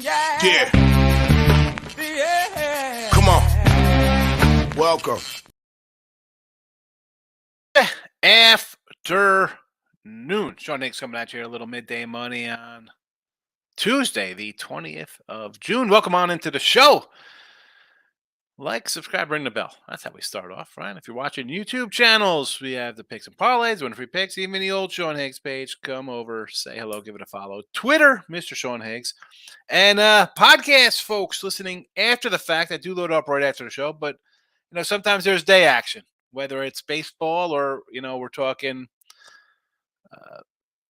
Yeah. Come on. Welcome. Afternoon. Sean Higgs coming at you here, a little midday money on Tuesday, the 20th of June. Welcome on into the show. Like, subscribe, ring the bell. That's how we start off, right? If you're watching YouTube channels, we have the picks and parlays, win free picks, even the old Sean Higgs page. Come over, say hello, give it a follow. Twitter, Mr. Sean Higgs. And podcast folks listening after the fact. I do load up right after the show, but sometimes there's day action, whether it's baseball or we're talking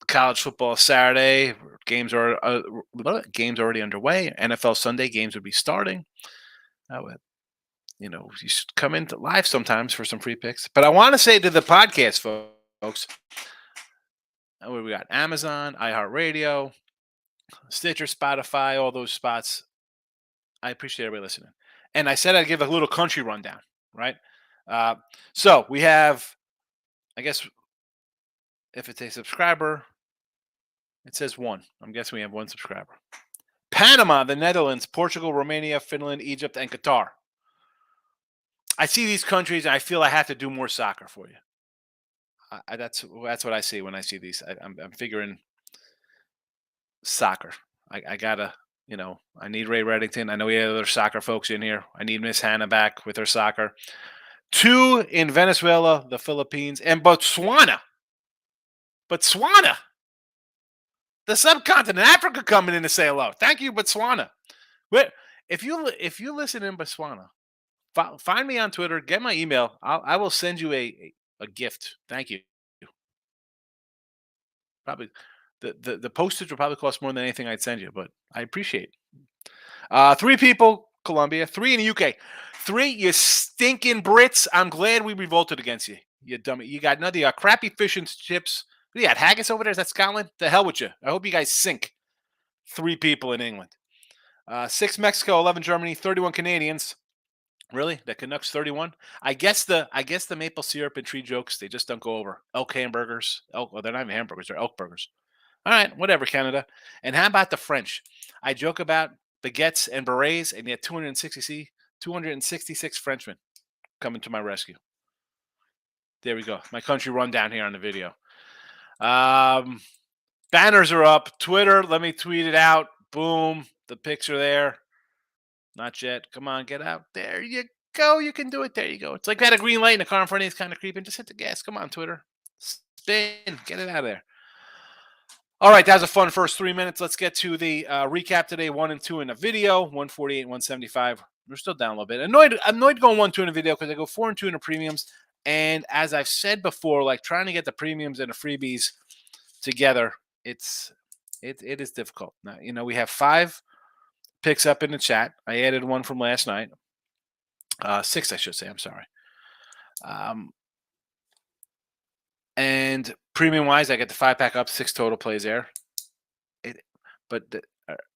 college football Saturday. Games are games already underway. NFL Sunday games would be starting. You should come into live sometimes for some free picks. But I want to say to the podcast folks, what we got? Amazon, iHeartRadio, Stitcher, Spotify, all those spots. I appreciate everybody listening. And I said I'd give a little country rundown, right? So we have, I guess, if it's a subscriber, it says one. I'm guessing we have one subscriber. Panama, the Netherlands, Portugal, Romania, Finland, Egypt, and Qatar. I see these countries, and I feel I have to do more soccer for you. That's what I see when I see these. I'm figuring soccer. I gotta, I need Ray Reddington. I know we have other soccer folks in here. I need Miss Hannah back with her soccer. 2 in Venezuela, the Philippines, and Botswana. The subcontinent, Africa, coming in to say hello. Thank you, Botswana. If you listen in Botswana, find me on Twitter. Get my email. I will send you a gift. Thank you. Probably the postage will probably cost more than anything I'd send you, but I appreciate it. 3 people, Colombia. 3 in the UK. 3, you stinking Brits. I'm glad we revolted against you. You dummy. You got nothing. You got crappy fish and chips. What do you got? Haggis over there? Is that Scotland? The hell with you. I hope you guys sink. 3 people in England. 6 Mexico, 11 Germany, 31 Canadians. Really? The Canucks 31? I guess the maple syrup and tree jokes, they just don't go over. Elk hamburgers. Well, they're not even hamburgers, they're elk burgers. All right, whatever, Canada. And how about the French? I joke about baguettes and berets, and yet 266 Frenchmen coming to my rescue. There we go. My country rundown here on the video. Banners are up. Twitter, let me tweet it out. Boom. The pics are there. Not yet. Come on, get out. There you go. You can do it. There you go. It's like that a green light in the car in front of you is kind of creeping. Just hit the gas. Come on, Twitter. Spin. Get it out of there. All right, that was a fun first 3 minutes. Let's get to the recap today. 1 and 2 in the video. 148, 175. We're still down a little bit. Annoyed going 1-2 in the video because I go 4 and 2 in the premiums. And as I've said before, like trying to get the premiums and the freebies together, it is difficult. Now, we have 5 picks up in the chat. I added 1 from last night. 6, I should say. I'm sorry. And premium-wise, I get the 5-pack up, 6 total plays there.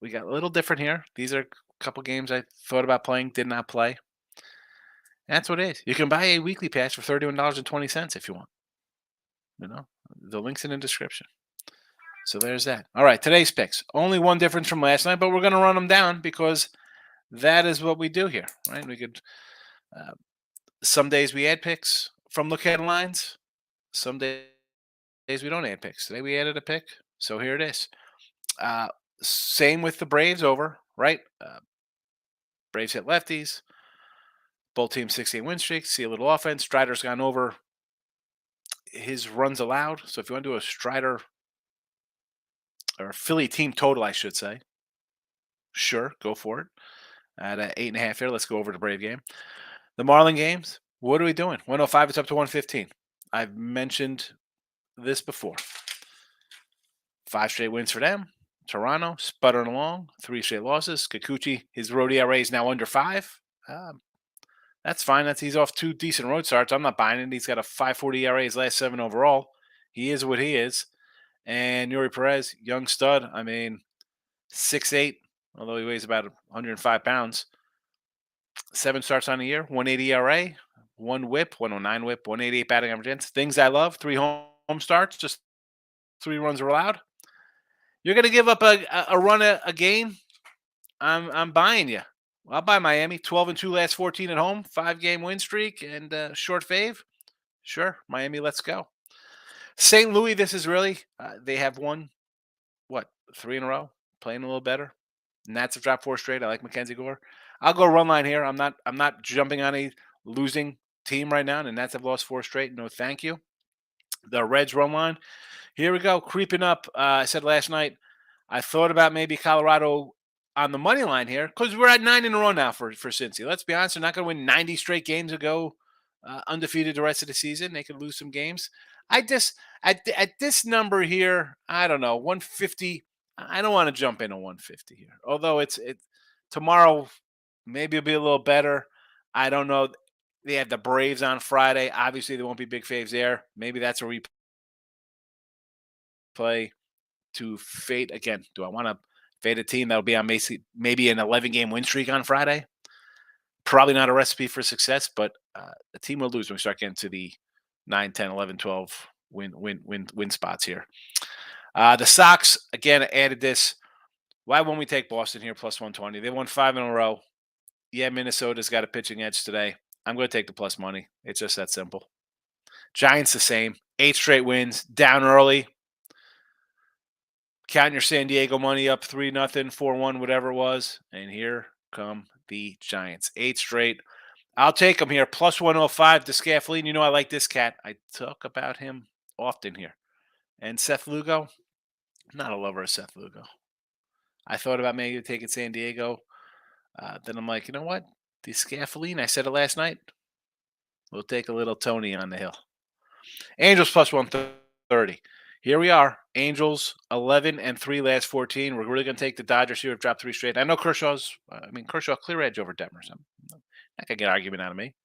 We got a little different here. These are a couple games I thought about playing, did not play. That's what it is. You can buy a weekly pass for $31.20 if you want. The link's in the description. So there's that. All right, today's picks. Only one difference from last night, but we're going to run them down because that is what we do here, right? We could. Some days we add picks from look ahead lines. Some days we don't add picks. Today we added a pick, so here it is. Same with the Braves over, right? Braves hit lefties. Both teams 6-8 win streaks. See a little offense. Strider's gone over his runs allowed. So if you want to do a Strider or a Philly team total, I should say, sure, go for it. At 8.5 here, let's go over the Brave game. The Marlin games, what are we doing? 105, it's up to 115. I've mentioned this before. 5 straight wins for them. Toronto, sputtering along. 3 straight losses. Kikuchi, his road ERA is now under 5. That's fine. He's off 2 decent road starts. I'm not buying it. He's got a 5.40 ERA his last 7 overall. He is what he is. And Yuri Perez, young stud. 6'8", although he weighs about 105 pounds. 7 starts on the year, 180 ERA, 1 whip, 109 whip, 188 batting average. Things I love, 3 home starts, just 3 runs are allowed. You're going to give up a run a game I'm buying you. I'll buy Miami. 12-2 last 14 at home, 5-game win streak, and short fave. Sure, Miami. Let's go. St. Louis. This is really they have won what 3 in a row, playing a little better. Nats have dropped 4 straight. I like Mackenzie Gore. I'll go run line here. I'm not jumping on a losing team right now. The Nats have lost 4 straight. No, thank you. The Reds run line. Here we go, creeping up. I said last night, I thought about maybe Colorado on the money line here because we're at 9 in a row now for Cincy. Let's be honest, they're not going to win 90 straight games to go undefeated the rest of the season. They could lose some games. I just at this number here, I don't know, 150. I don't want to jump into 150 here. Although it tomorrow maybe it'll be a little better. I don't know. They have the Braves on Friday. Obviously, there won't be big faves there. Maybe that's a replay to fade again. Do I want to fade a team that'll be on maybe an 11-game win streak on Friday? Probably not a recipe for success, but the team will lose when we start getting to the 9, 10, 11, 12 win spots here. The Sox, again, added this. Why won't we take Boston here plus 120? They won 5 in a row. Yeah, Minnesota's got a pitching edge today. I'm going to take the plus money. It's just that simple. Giants the same. 8 straight wins. Down early. Count your San Diego money up 3-0, 4-1, whatever it was. And here come the Giants. 8 straight. I'll take them here. Plus 105 to Scaffoldine. You know I like this cat. I talk about him often here. And Seth Lugo. I'm not a lover of Seth Lugo. I thought about maybe taking San Diego. Then I'm like, you know what? The Scaffoldine, I said it last night. We'll take a little Tony on the hill. Angels plus 130. Here we are. Angels 11-3 last 14. We're really going to take the Dodgers here. We've dropped 3 straight. I know Kershaw clear edge over Detmers. I'm not going to get an argument out of me.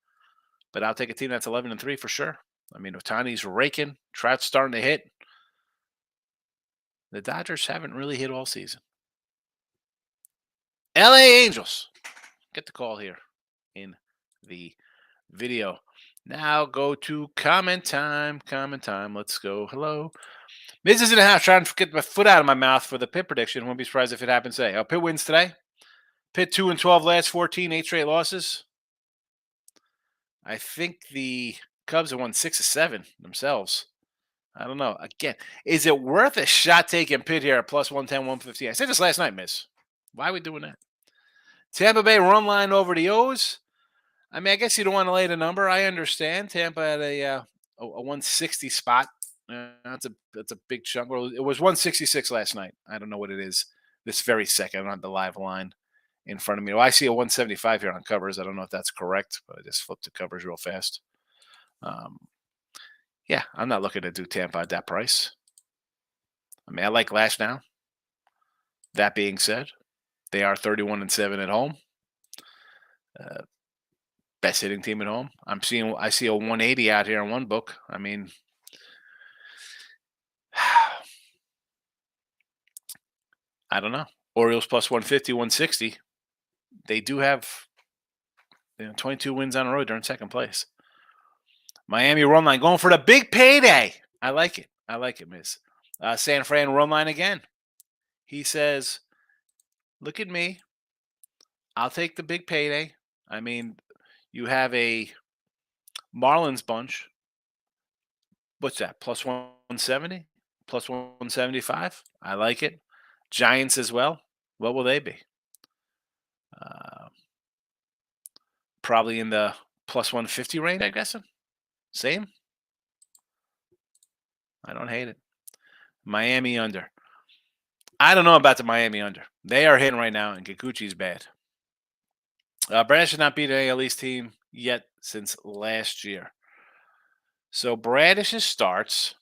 But I'll take a team that's 11-3 for sure. I mean, Otani's raking. Trout's starting to hit. The Dodgers haven't really hit all season. LA Angels. Get the call here in the video. Now go to comment time. Comment time. Let's go. Hello. Miz is in the house trying to get my foot out of my mouth for the Pitt prediction. Won't be surprised if it happens today. Pitt wins today. Pitt 2-12 last 14, 8 straight losses. I think the Cubs have won 6 of 7 themselves. I don't know. Again, is it worth a shot taking Pitt here at plus 110, 115? I said this last night, Miz. Why are we doing that? Tampa Bay run line over the O's. I mean, I guess you don't want to lay the number. I understand. Tampa had a 160 spot. That's a big chunk. Well, it was 166 last night. I don't know what it is this very second. I don't have the live line in front of me. Well, I see a 175 here on covers. I don't know if that's correct, but I just flipped the covers real fast. Yeah, I'm not looking to do Tampa at that price. I mean, I like Lash now. That being said, they are 31-7 at home. Best hitting team at home. I see a 180 out here in one book. I mean, I don't know. Orioles plus 150, 160. They do have 22 wins on the road. They're in second place. Miami run line going for the big payday. I like it. I like it, Miz. San Fran run line again. He says, look at me. I'll take the big payday. I mean, you have a Marlins bunch. What's that? Plus 170? Plus 175? I like it. Giants as well. What will they be? Probably in the plus 150 range, I guess. Same. I don't hate it. Miami under. I don't know about the Miami under. They are hitting right now, and Kikuchi's bad. Brad should not beat an AL East team yet since last year. So Bradish's starts.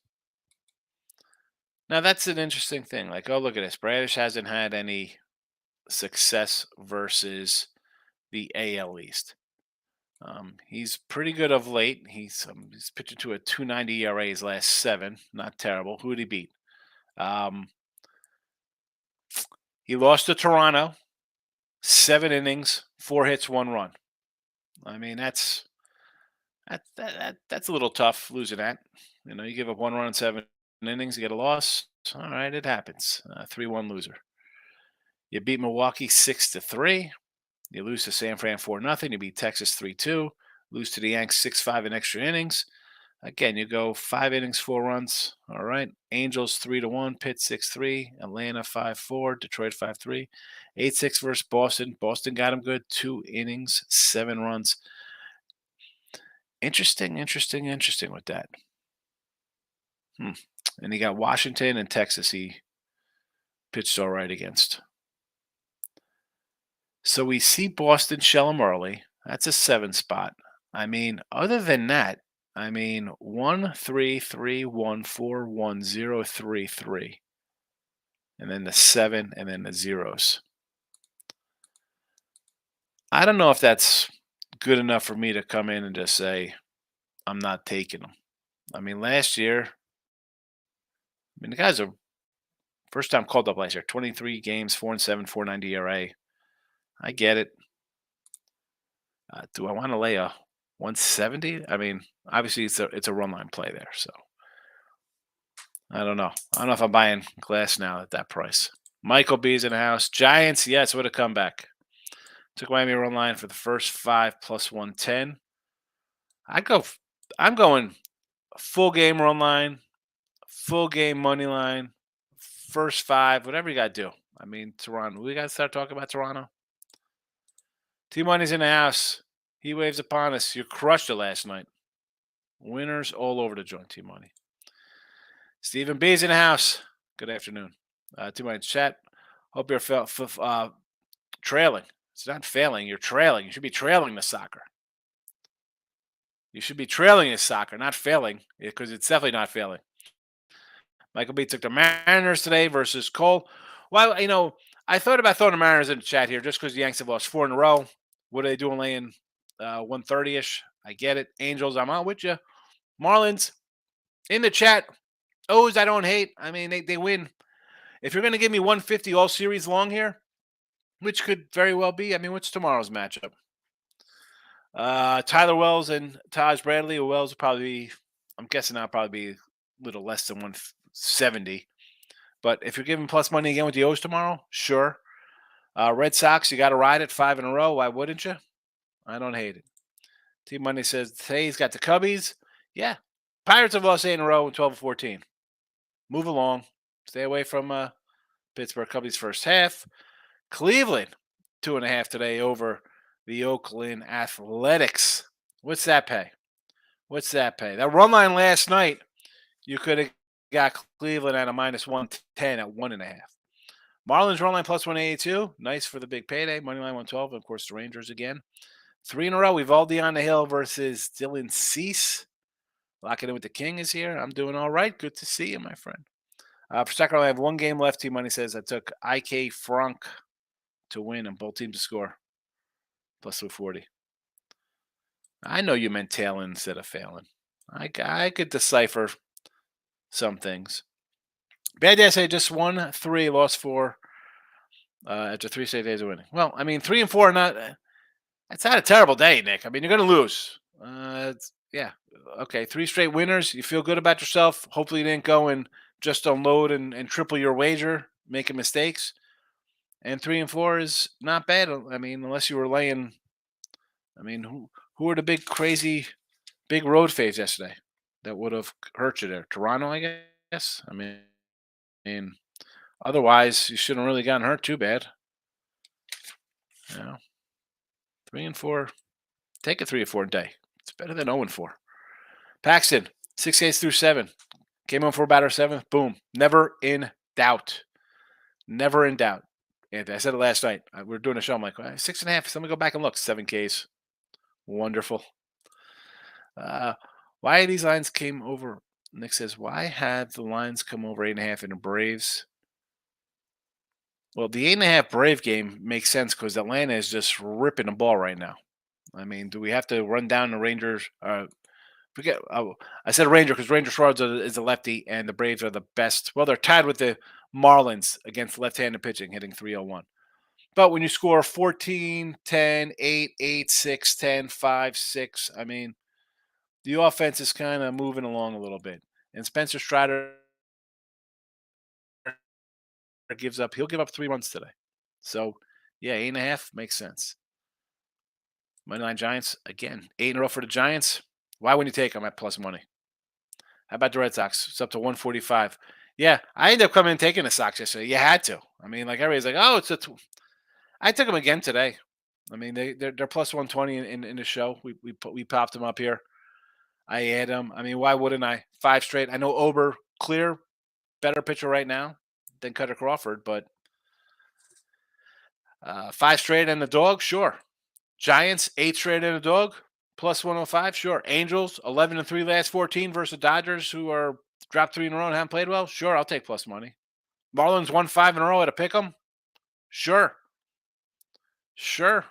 Now that's an interesting thing. Like, oh, look at this. Bradish hasn't had any success versus the AL East. He's pretty good of late. He's pitching to a 2.90 ERA his last 7. Not terrible. Who did he beat? He lost to Toronto. 7 innings, 4 hits, 1 run. I mean, that's a little tough losing that. You give up 1 run in 7 innings, you get a loss. All right, it happens. 3-1 loser. You beat Milwaukee 6-3. You lose to San Fran 4-0. You beat Texas 3-2. Lose to the Yanks 6-5 in extra innings. Again, you go 5 innings, 4 runs. All right. Angels 3-1. Pitt 6-3. Atlanta 5-4. Detroit 5-3. 8-6 versus Boston. Boston got them good. 2 innings, 7 runs. Interesting with that. And he got Washington and Texas. He pitched all right against. So we see Boston shell him early. That's a 7 spot. I mean, other than that, 1-3-3-1-4-1-0-3-3. And then the 7 and then the zeros. I don't know if that's good enough for me to come in and just say, I'm not taking them. Last year, the guys are first time called up last year, 23 games, 4-7, 4.90 ERA. I get it. Do I want to lay a 170? Obviously it's a run line play there, so I don't know. I don't know if I'm buying Glass now at that price. Michael B's in the house. Giants, yes, what a comeback. Took Miami run line for the first 5 plus 110. I'm going full game run line, full game money line, first 5, whatever you got to do. Toronto. We got to start talking about Toronto. T-Money's in the house. He waves upon us. You crushed it last night. Winners all over the joint, T-Money. Stephen B's in the house. Good afternoon. T-Money chat. Hope you're trailing. It's not failing. You're trailing. You should be trailing the soccer. You should be trailing his soccer, not failing, because it's definitely not failing. Michael B took the Mariners today versus Cole. Well, I thought about throwing the Mariners in the chat here just because the Yanks have lost 4 in a row. What are they doing laying 130-ish? I get it. Angels, I'm out with you. Marlins, in the chat. O's, I don't hate. They win. If you're going to give me 150 all series long here, which could very well be, what's tomorrow's matchup? Tyler Wells and Taj Bradley. Wells will probably be, I'm guessing that'll probably be a little less than 170. But if you're giving plus money again with the O's tomorrow, sure. Red Sox, you got to ride it 5 in a row. Why wouldn't you? I don't hate it. Team Money says today he's got the Cubbies. Yeah. Pirates have lost 8 in a row in 12-14. Move along. Stay away from Pittsburgh Cubbies first half. Cleveland, 2.5 today over the Oakland Athletics. What's that pay? That run line last night, you could have got Cleveland at a minus 110 at 1.5. Marlins run line plus 182. Nice for the big payday. Money line 112. And of course, the Rangers again. 3 in a row. Evaldi on the hill versus Dylan Cease. Locking in with the King is here. I'm doing all right. Good to see you, my friend. For second, I have 1 game left. Team Money says I took IK Frank to win and both teams to score. Plus 240. I know you meant tailing instead of failing. I could decipher some things. Bad day, I say just 1, 3, lost 4 after 3 straight days of winning. Well, 3 and 4 are not. It's not a terrible day, Nick. You're going to lose. Yeah. Okay, 3 straight winners. You feel good about yourself. Hopefully you didn't go and just unload and triple your wager, making mistakes. And 3 and 4 is not bad. Unless you were laying. Who are the big, crazy, big road faves yesterday that would have hurt you there? Toronto, I guess. Otherwise, you shouldn't really gotten hurt too bad. 3 and 4. Take a 3 or 4 day. It's better than 0 and 4. Paxton, 6 days through 7. Came home for batter 7th. Boom. Never in doubt. Never in doubt. And I said it last night. We were doing a show. I'm like, 6.5. So let me go back and look. 7 Ks. Wonderful. Why these lines came over? Nick says, why have the lines come over 8.5 in the Braves? Well, the 8.5 Brave game makes sense because Atlanta is just ripping the ball right now. Do we have to run down the Rangers? Forget. I said Ranger because Ranger Schwartz is a lefty, and the Braves are the best. Well, they're tied with the Marlins against left-handed pitching, hitting 301. But when you score 14, 10, 8, 8, 6, 10, 5, 6, the offense is kind of moving along a little bit. And Spencer Strider he'll give up 3 runs today. So, yeah, 8.5 makes sense. Moneyline Giants, again, 8 in a row for the Giants. Why wouldn't you take them at plus money? How about the Red Sox? It's up to 145. Yeah, I ended up coming and taking the Sox yesterday. You had to. I mean, like everybody's like, oh, I took them again today. I mean, they're plus 120 in the show. We popped them up here. I had them. I mean, why wouldn't I? 5 straight. I know Ober clear better pitcher right now than Cutter Crawford, but 5 straight and the dog, sure. Giants 8 straight and a dog plus 105, sure. Angels 11-3 last 14 versus Dodgers, who are dropped 3 in a row and haven't played well. Sure, I'll take plus money. Marlins won 5 in a row at a pick 'em. Sure, sure.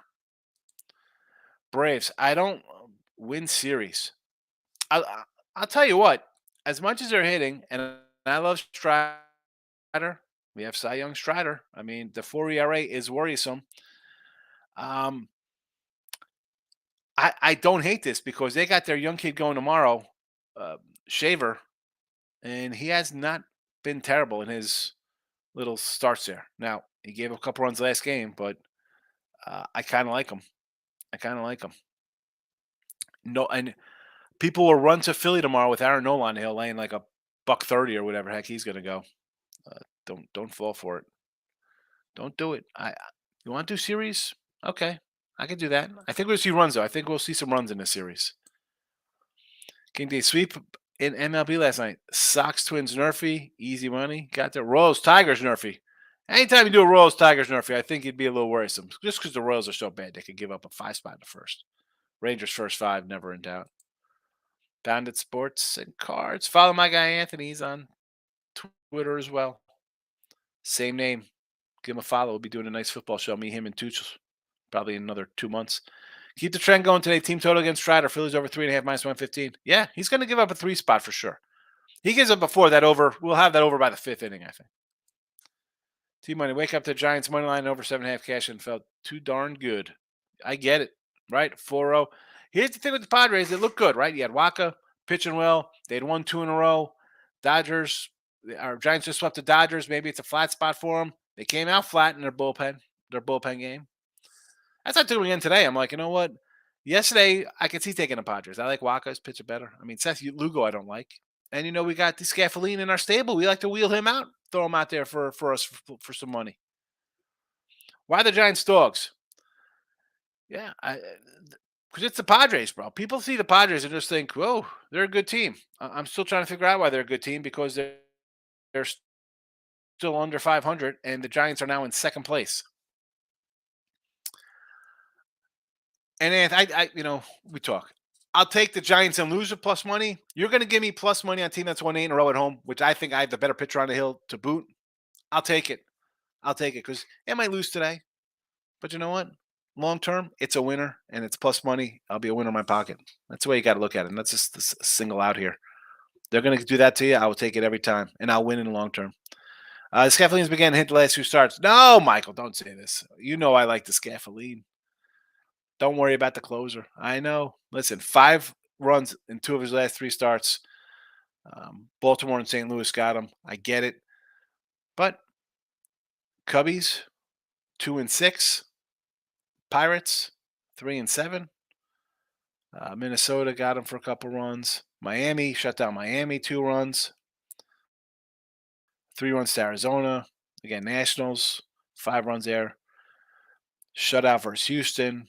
Braves. I don't win series. I'll tell you what. As much as they're hitting, and I love Strider, we have Cy Young Strider. I mean, the 4 ERA is worrisome. Um, I don't hate this because they got their young kid going tomorrow, Shaver, and he has not been terrible in his little starts there. Now he gave a couple runs last game, but I kind of like him. I kind of like him. No, and people will run to Philly tomorrow with Aaron Nola on the hill, laying like a buck 30 or whatever heck he's going to go. Don't fall for it. Don't do it. You want to do series? Okay, I can do that. I think we'll see runs though. I think we'll see some runs in this series. King Day sweep in MLB last night. Sox Twins Nerfy, easy money. Got the Royals Tigers Nerfy. Anytime you do a Royals Tigers Nerfy, I think it'd be a little worrisome. Just because the Royals are so bad, they could give up a 5 spot in the first. Rangers first 5, never in doubt. Bounded Sports and Cards. Follow my guy Anthony. He's on Twitter as well. Same name. Give him a follow. We'll be doing a nice football show. Me, him, and Tooch. Probably in another 2 months. Keep the trend going today. Team total against Strider. Phillies over 3.5 minus 115. Yeah, he's going to give up a 3 spot for sure. He gives up before that over. We'll have that over by the 5th inning, I think. Team money. Wake up to Giants money line over 7.5 cash and felt too darn good. I get it, right? 4-0. Here's the thing with the Padres. They look good, right? You had Waka pitching well. They'd won 2 in a row. Giants just swept the Dodgers. Maybe it's a flat spot for them. They came out flat in their bullpen game. That's what I took them again today. I'm like, you know what? Yesterday, I could see taking the Padres. I like Waka's pitcher better. I mean, Seth Lugo, I don't like. And, we got the Scaffoline in our stable. We like to wheel him out, throw him out there for us for some money. Why the Giants dogs? Yeah, because it's the Padres, bro. People see the Padres and just think, whoa, they're a good team. I'm still trying to figure out why they're a good team because they're still under 500, and the Giants are now in second place. And we talk. I'll take the Giants and lose with plus money. You're going to give me plus money on a team that's won 8 in a row at home, which I think I have the better pitcher on the hill to boot. I'll take it. Because it might lose today. But you know what? Long term, it's a winner, and it's plus money. I'll be a winner in my pocket. That's the way you got to look at it. And that's just a single out here. They're going to do that to you. I will take it every time, and I'll win in the long term. The Scaffolines began to hit the last 2 starts. No, Michael, don't say this. You know I like the Scaffoline. Don't worry about the closer. I know. Listen, 5 runs in 2 of his last 3 starts. Baltimore and St. Louis got him. I get it. But Cubbies, 2-6. Pirates, 3-7. Minnesota got him for a couple runs. Miami shut down Miami, 2 runs. 3 runs to Arizona. Again, Nationals, 5 runs there. Shutout versus Houston,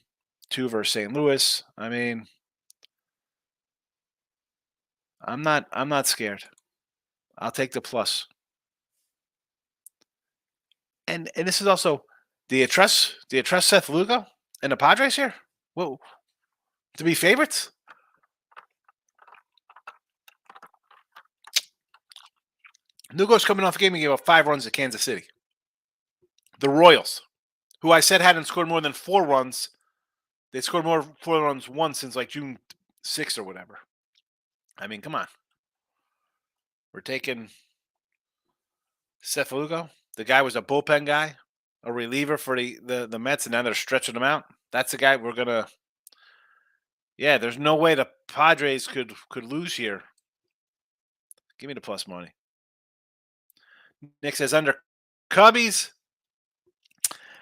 2 versus St. Louis. I mean, I'm not scared. I'll take the plus. And this is also, do you trust Seth Lugo and the Padres here? Whoa, to be favorites? Lugo's coming off a game and gave up 5 runs to Kansas City. The Royals, who I said hadn't scored more than 4 runs, they scored 4 runs once since like June 6th or whatever. I mean, come on. We're taking Seth Lugo. The guy was a bullpen guy, a reliever for the Mets, and now they're stretching him out. That's the guy we're going to – yeah, there's no way the Padres could lose here. Give me the plus money. Nick says under Cubbies.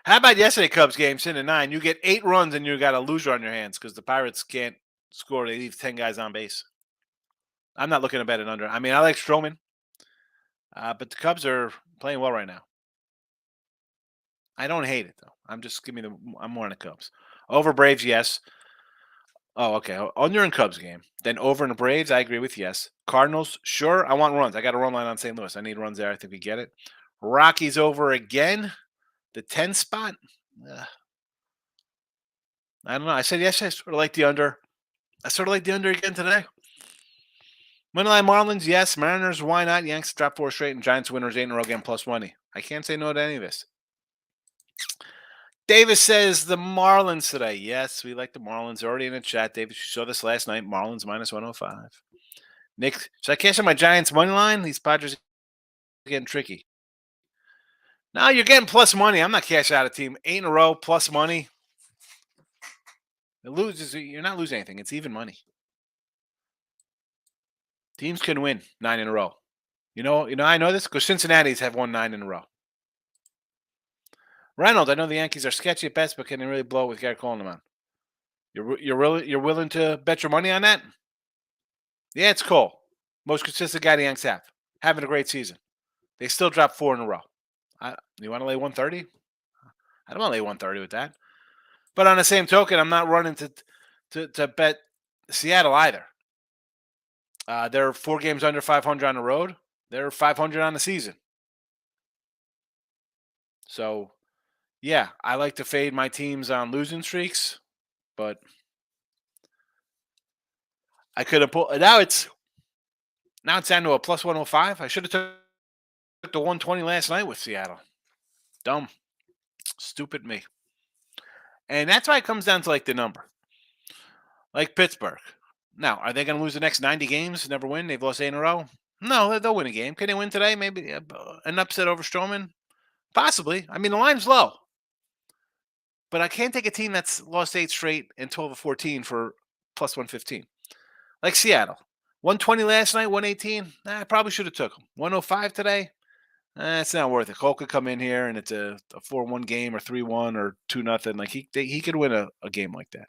How about yesterday Cubs game, sitting at 9? You get 8 runs and you got a loser on your hands because the Pirates can't score. They leave 10 guys on base. I'm not looking to bet it under. I mean, I like Stroman, but the Cubs are playing well right now. I don't hate it though. I'm more on the Cubs. Over Braves, yes. Oh, okay. Under in Cubs game. Then over in the Braves, I agree with yes. Cardinals, sure. I want runs. I got a run line on St. Louis. I need runs there. I think we get it. Rockies over again. The 10 spot. I don't know. I said yes. I sort of like the under. I sort of like the under again today. Moneyline Marlins, yes. Mariners, why not? Yanks drop 4 straight, and Giants winners 8 in a row, getting plus money. I can't say no to any of this. Davis says the Marlins today. Yes, we like the Marlins. Already in the chat, Davis. You saw this last night. Marlins minus 105. Nick, should I cash on my Giants money line? These Padres are getting tricky. No, you're getting plus money. I'm not cashing out a team. 8 in a row, plus money. You're not losing anything. It's even money. Teams can win 9 in a row. You know, I know this because Cincinnati's have won 9 in a row. Reynolds, I know the Yankees are sketchy at best, but can they really blow with Garrett calling them on? You're willing to bet your money on that? Yeah, it's Cole. Most consistent guy the Yanks have. Having a great season. They still dropped 4 in a row. You want to lay 130? I don't want to lay 130 with that. But on the same token, I'm not running to bet Seattle either. They're 4 games under 500 on the road. They're 500 on the season. So, yeah, I like to fade my teams on losing streaks, but I could have pulled. Now it's down to a plus 105. I should have took the 120 last night with Seattle. Dumb, stupid me. And that's why it comes down to like the number, like Pittsburgh. Now, are they going to lose the next 90 games? Never win. They've lost 8 in a row. No, they'll win a game. Can they win today? Maybe an upset over Stroman. Possibly. I mean, the line's low. But I can't take a team that's lost 8 straight and 12 of 14 for plus 115. Like Seattle. 120 last night, 118. I probably should have took them. 105 today. It's not worth it. Cole could come in here and it's a 4-1 game or 3-1 or 2-0. Like he could win a game like that.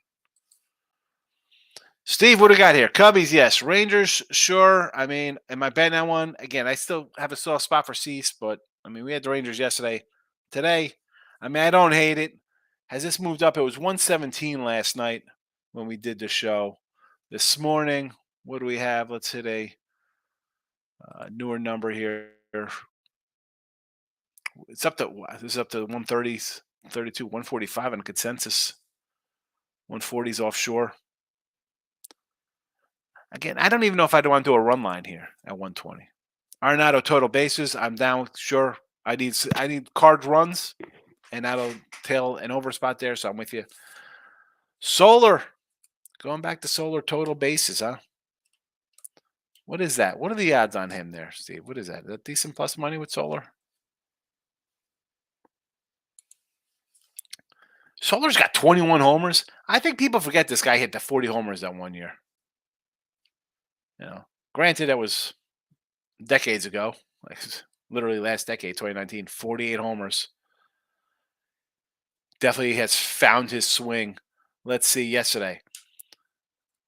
Steve, what do we got here? Cubbies, yes. Rangers, sure. I mean, am I betting that one? Again, I still have a soft spot for Cease, but I mean, we had the Rangers yesterday. Today, I mean, I don't hate it. Has this moved up? It was 117 last night when we did the show. This morning, what do we have? Let's hit a newer number here. This is up to 130s, 32, 145 on consensus. 140s offshore. Again, I don't even know if I'd want to do a run line here at 120. Arenado total bases, I'm down. Sure, I need card runs, and that'll tail an over spot there. So I'm with you. Solar, going back to Solar total bases, huh? What is that? What are the odds on him there, Steve? What is that? Is that decent plus money with Solar? Solar's got 21 homers. I think people forget this guy hit the 40 homers that one year. You know, granted, that was decades ago, like literally last decade, 2019, 48 homers. Definitely has found his swing. Let's see, yesterday.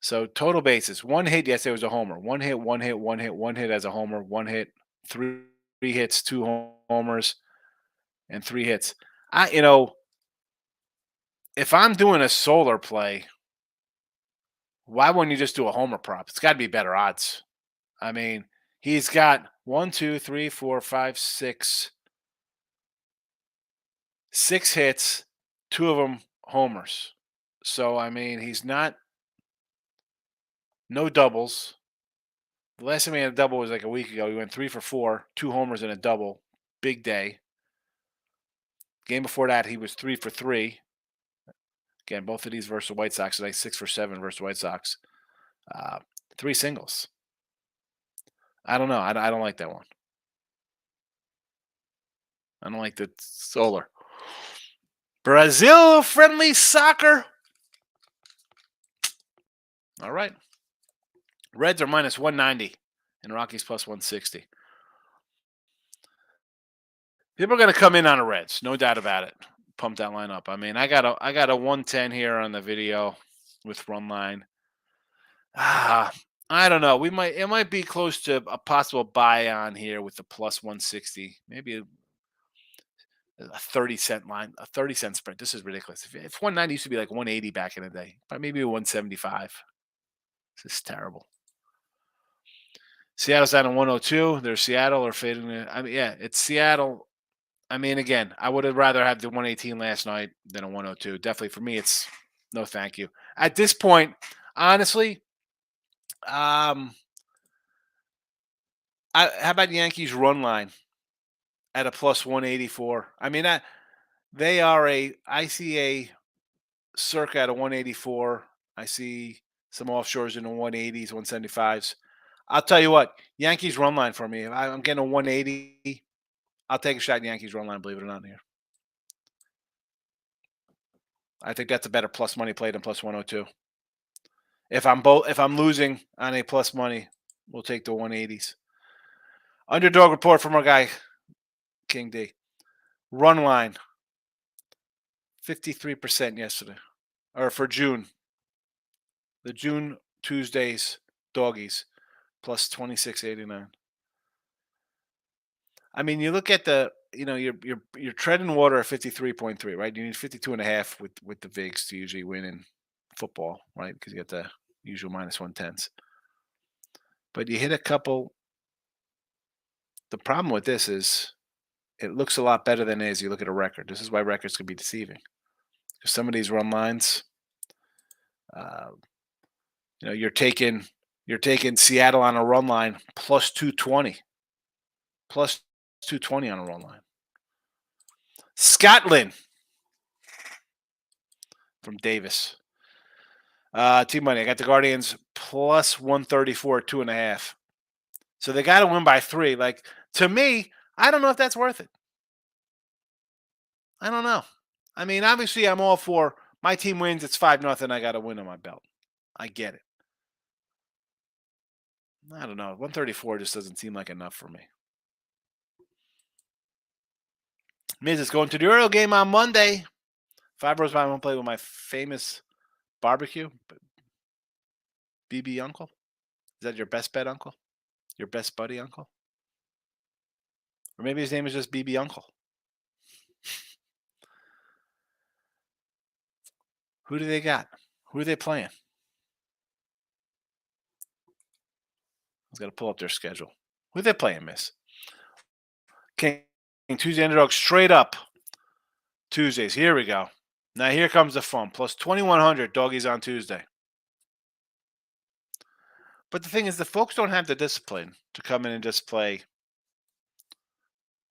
So total bases, 1 hit yesterday was a homer. 1 hit, 1 hit, 1 hit, 1 hit as a homer, 1 hit, 3 hits, 2 homers, and 3 hits. If I'm doing a Solar play, why wouldn't you just do a homer prop? It's got to be better odds. I mean, he's got 1, 2, 3, 4, 5, 6 hits, 2 of them homers. So, I mean, he's no doubles. The last time he had a double was like a week ago. He went 3 for 4, 2 homers and a double. Big day. Game before that, he was 3 for 3. Again, both of these versus the White Sox today, 6 for 7 versus the White Sox. 3 singles. I don't know. I don't like that one. I don't like the Solar. Brazil friendly soccer. All right. Reds are minus 190 and Rockies plus 160. People are going to come in on the Reds, no doubt about it. pump that line up. I mean, I got a 110 here on the video with run line. Ah, I don't know. It might be close to a possible buy on here with the plus 160. Maybe a 30-cent line, a 30-cent spread. This is ridiculous. If 190 used to be like 180 back in the day, but maybe a 175. This is terrible. Seattle's down to 102. There's Seattle or fading. I mean, yeah, it's Seattle. I mean, again, I would have rather had the 118 last night than a 102. Definitely for me, it's no thank you. At this point, honestly, um, how about Yankees run line at a plus 184? I mean, they are I see a circa at a 184. I see some offshores in the 180s, 175s. I'll tell you what, Yankees run line for me. If I'm getting a 180, I'll take a shot in Yankees run line, believe it or not, here. I think that's a better plus money play than plus 102. If I'm losing on a plus money, we'll take the 180s. Underdog report from our guy, King D. Run line, 53% yesterday. Or for June. The June Tuesdays doggies, plus 26.89. I mean, you look at you're treading water at 53.3, right? You need 52.5 with the VIGs to usually win in football, right? Because you get the usual minus 110s. But you hit a couple. The problem with this is it looks a lot better than it is. You look at a record. This is why records can be deceiving. Because some of these run lines, uh, you're taking Seattle on a run line plus 220, plus 220 on a run line. Scotland from Davis. Team money. I got the Guardians plus 134, 2.5. So they got to win by 3. Like, to me, I don't know if that's worth it. I don't know. I mean, obviously, I'm all for my team wins. It's 5-0. I got to win on my belt. I get it. I don't know. 134 just doesn't seem like enough for me. Miz is going to the Euro game on Monday. 5 rows by, I'm going to play with my famous barbecue. BB uncle? Is that your best bet uncle? Your best buddy uncle? Or maybe his name is just BB uncle. Who do they got? Who are they playing? I've got to pull up their schedule. Who are they playing, Miss? King Tuesday underdog straight up. Tuesdays. Here we go. Now here comes the fun. Plus 2,100 doggies on Tuesday. But the thing is, the folks don't have the discipline to come in and just play.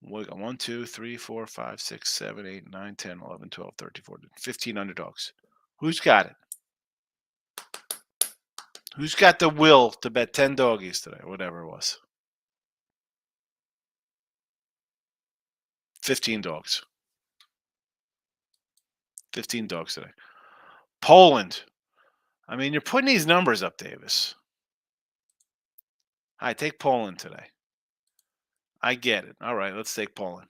We got 1, 2, 3, 4, 5, 6, 7, 8, 9, 10, 11, 12, 13, 14, 15 underdogs. Who's got it? Who's got the will to bet 10 doggies today? Whatever it was. 15 dogs. 15 dogs today. Poland. I mean, you're putting these numbers up, Davis. I take Poland today. I get it. All right, let's take Poland.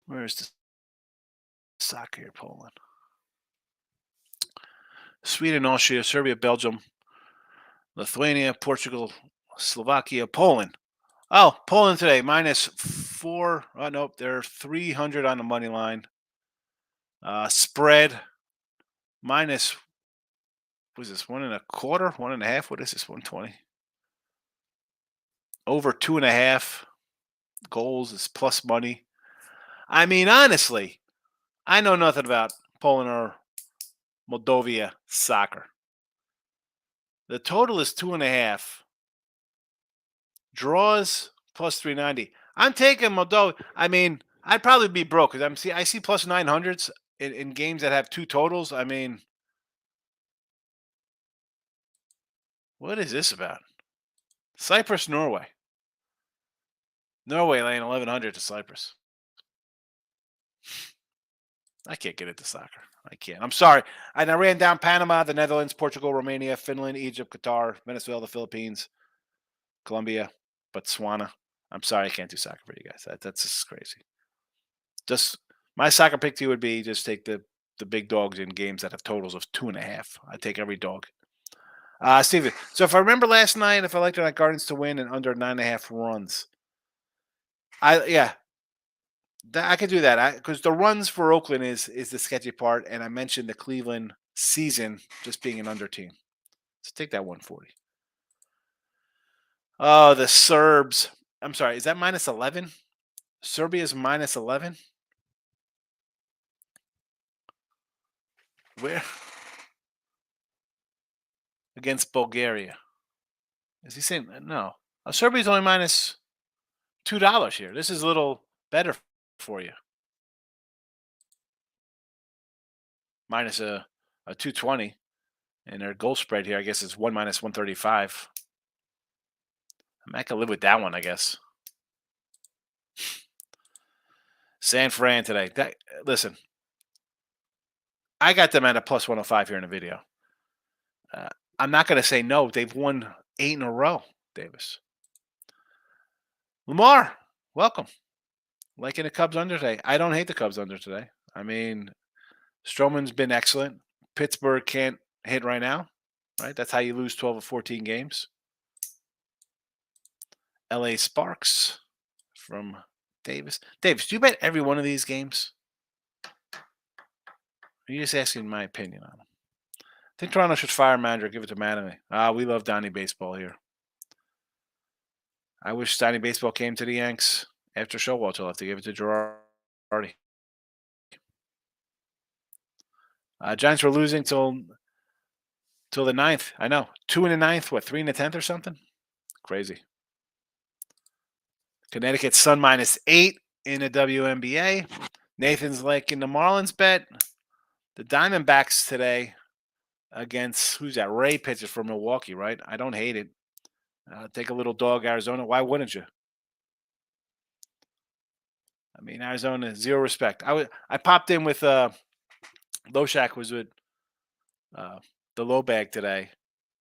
Where's the soccer here, Poland? Sweden, Austria, Serbia, Belgium, Lithuania, Portugal, Slovakia, Poland. Oh, Poland today, minus 4. Oh, nope, they're 300 on the money line. Spread, minus, what is this, 1.25, 1.5? What is this, 120? Over 2.5 goals is plus money. I mean, honestly, I know nothing about Poland or Moldova soccer. The total is 2.5. Draws plus 390. I'm taking Moldova. I mean, I'd probably be broke because I see plus 900s in games that have 2 totals. I mean, what is this about? Cyprus, Norway. Norway laying 1,100 to Cyprus. I can't get into soccer. I can't. I'm sorry. And I ran down Panama, the Netherlands, Portugal, Romania, Finland, Egypt, Qatar, Venezuela, the Philippines, Colombia, Botswana. I'm sorry, I can't do soccer for you guys. That's just crazy. Just my soccer pick to you would be just take the big dogs in games that have totals of 2.5. I take every dog. Steven. So if I remember last night, if I liked the Gardens to win and under 9.5 runs, yeah, I could do that. Because the runs for Oakland is the sketchy part, and I mentioned the Cleveland season just being an under team. So take that 140. Oh, the Serbs. I'm sorry. Is that minus 11? Serbia's minus 11. Where against Bulgaria? Is he saying no? Serbia's only minus $2 here. This is a little better for you. Minus a 220, and their goal spread here, I guess, is 1 minus 135. I can live with that one, I guess. San Fran today. Listen, I got them at a plus 105 here in the video. I'm not going to say no. They've won 8 in a row, Davis. Lamar, welcome. Liking the Cubs under today. I don't hate the Cubs under today. I mean, Stroman's been excellent. Pittsburgh can't hit right now, right? That's how you lose 12 or 14 games. LA Sparks from Davis. Davis, do you bet every one of these games? Or are you just asking my opinion on them? I think Toronto should fire a manager, give it to Manning. We love Donnie Baseball here. I wish Donnie Baseball came to the Yanks after Showalter left to give it to Girardi. Giants were losing till the 9th. I know. 2 in the 9th, what, 3 in the 10th or something? Crazy. Connecticut Sun minus 8 in the WNBA. Nathan's liking the Marlins bet. The Diamondbacks today against, who's that? Ray pitches for Milwaukee, right? I don't hate it. Take a little dog, Arizona. Why wouldn't you? I mean, Arizona, zero respect. I popped in with Loshak was with the low bag today,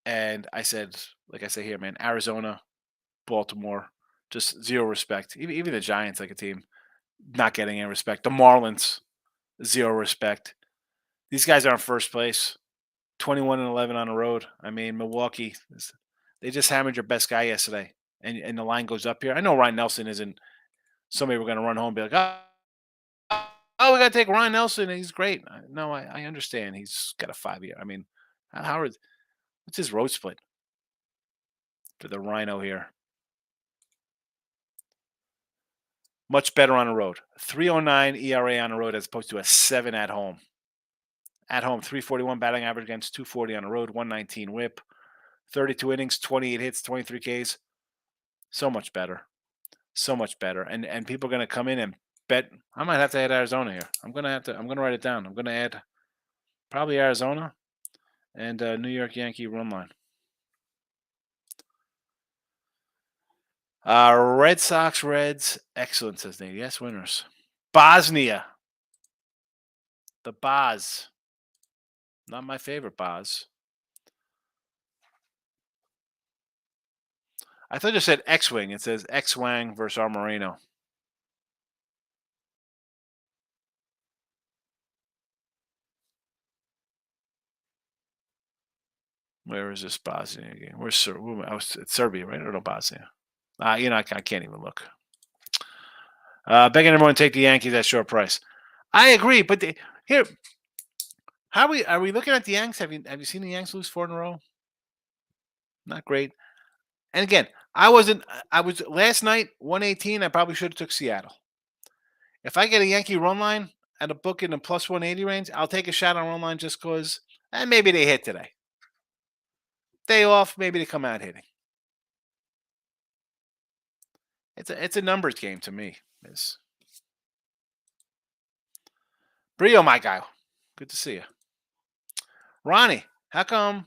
and I said, like I say here, man, Arizona, Baltimore, just zero respect. Even the Giants, like a team, not getting any respect. The Marlins, zero respect. These guys are in first place, 21-11 on the road. I mean, Milwaukee, they just hammered your best guy yesterday, and the line goes up here. I know Ryan Nelson isn't somebody we're going to run home and be like, oh, we got to take Ryan Nelson. He's great. No, I understand. He's got a 5-year. I mean, what's his road split for the Rhino here? Much better on the road. 3.09 ERA on the road as opposed to a 7 at home. At home, 341 batting average against 240 on the road, 119 whip, 32 innings, 28 hits, 23 Ks. So much better. So much better. And people are going to come in and bet. I might have to add Arizona here. I'm going to write it down. I'm going to add probably Arizona and New York Yankee run line. Red Sox, Reds, excellent, says Nate. Yes, winners. Bosnia. The Boz. Not my favorite Boz. I thought you said X-Wing. It says X-Wang versus Armorino. Where is this Bosnia game? Where's it's Serbia, right? Or no, Bosnia? I can't even look. Begging everyone to take the Yankees at short price. I agree, but here, are we looking at the Yanks? Have you seen the Yanks lose 4 in a row? Not great. And again, I was last night 118. I probably should have took Seattle. If I get a Yankee run line at a book in the plus 180 range, I'll take a shot on run line just because. And maybe they hit today. Day off, maybe they come out hitting. It's a numbers game to me. Brio, my guy, good to see you. Ronnie, how come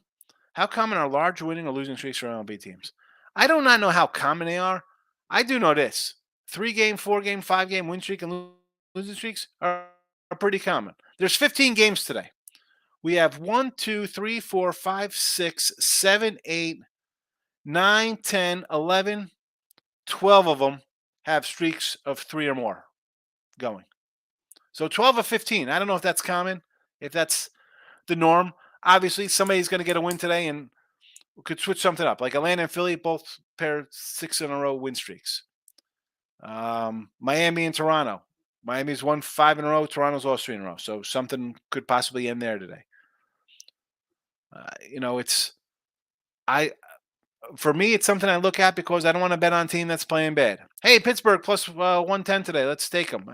in our large winning or losing streaks for MLB teams? I do not know how common they are. I do know this: 3-game, 4-game, 5-game win streak and losing streaks are pretty common. There's 15 games today. We have 1, 2, 3, 4, 5, 6, 7, 8, 9, 10, 11, 12 of them have streaks of 3 or more going. So 12 of 15. I don't know if that's common, if that's the norm. Obviously, somebody's going to get a win today and could switch something up. Like Atlanta and Philly both pair 6 in a row win streaks. Miami and Toronto. Miami's won 5 in a row. Toronto's lost 3 in a row. So something could possibly end there today. It's I for me, it's something I look at because I don't want to bet on a team that's playing bad. Hey, Pittsburgh plus 110 today. Let's take them.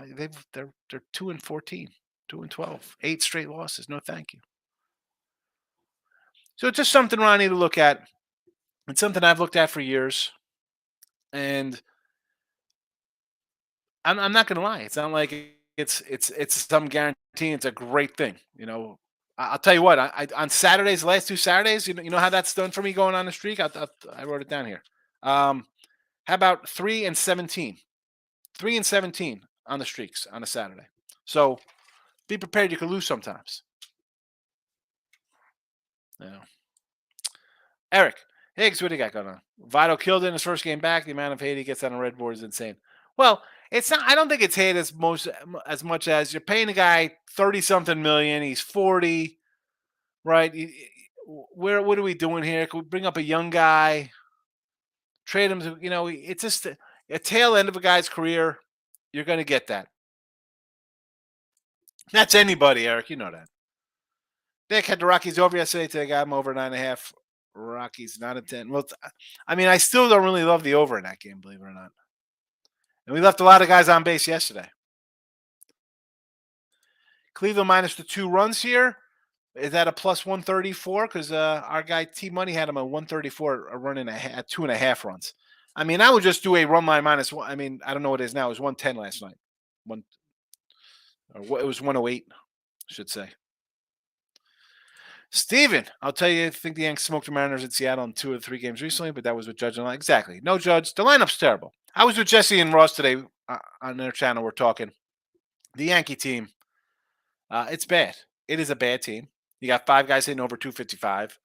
They're 2-14, 2-12, 8 straight losses. No, thank you. So it's just something, Ronnie, to look at. It's something I've looked at for years, and I'm not going to lie. It's not like it's some guarantee. It's a great thing. I'll tell you what. On Saturdays, the last 2 Saturdays, you know how that's done for me going on the streak. I wrote it down here. How about 3-17? 3-17 on the streaks on a Saturday. So be prepared. You could lose sometimes. Eric Higgs, what do you got going on? Votto killed it in his first game back. The amount of hate he gets on a red board is insane. Well, it's not. I don't think it's hate as much as you're paying a guy 30-something million. He's 40, right? What are we doing here? Can we bring up a young guy? Trade him to, it's just a tail end of a guy's career. You're going to get that. That's anybody, Eric. You know that. Nick had the Rockies over yesterday. Today, got him over 9.5. Rockies not a 10. Well, I still don't really love the over in that game, believe it or not. And we left a lot of guys on base yesterday. Cleveland minus the 2 runs here. Is that a plus 134? Because our guy T Money had him at 134, a run at 2.5 runs. I would just do a run line minus 1. I don't know what it is now. It was 110 last night. It was 108, I should say. Steven, I'll tell you, I think the Yanks smoked the Mariners in Seattle in 2 of the 3 games recently, but that was with Judge and line. Exactly. No Judge. The lineup's terrible. I was with Jesse and Ross today on their channel. We're talking. The Yankee team, it's bad. It is a bad team. You got 5 guys hitting over 255.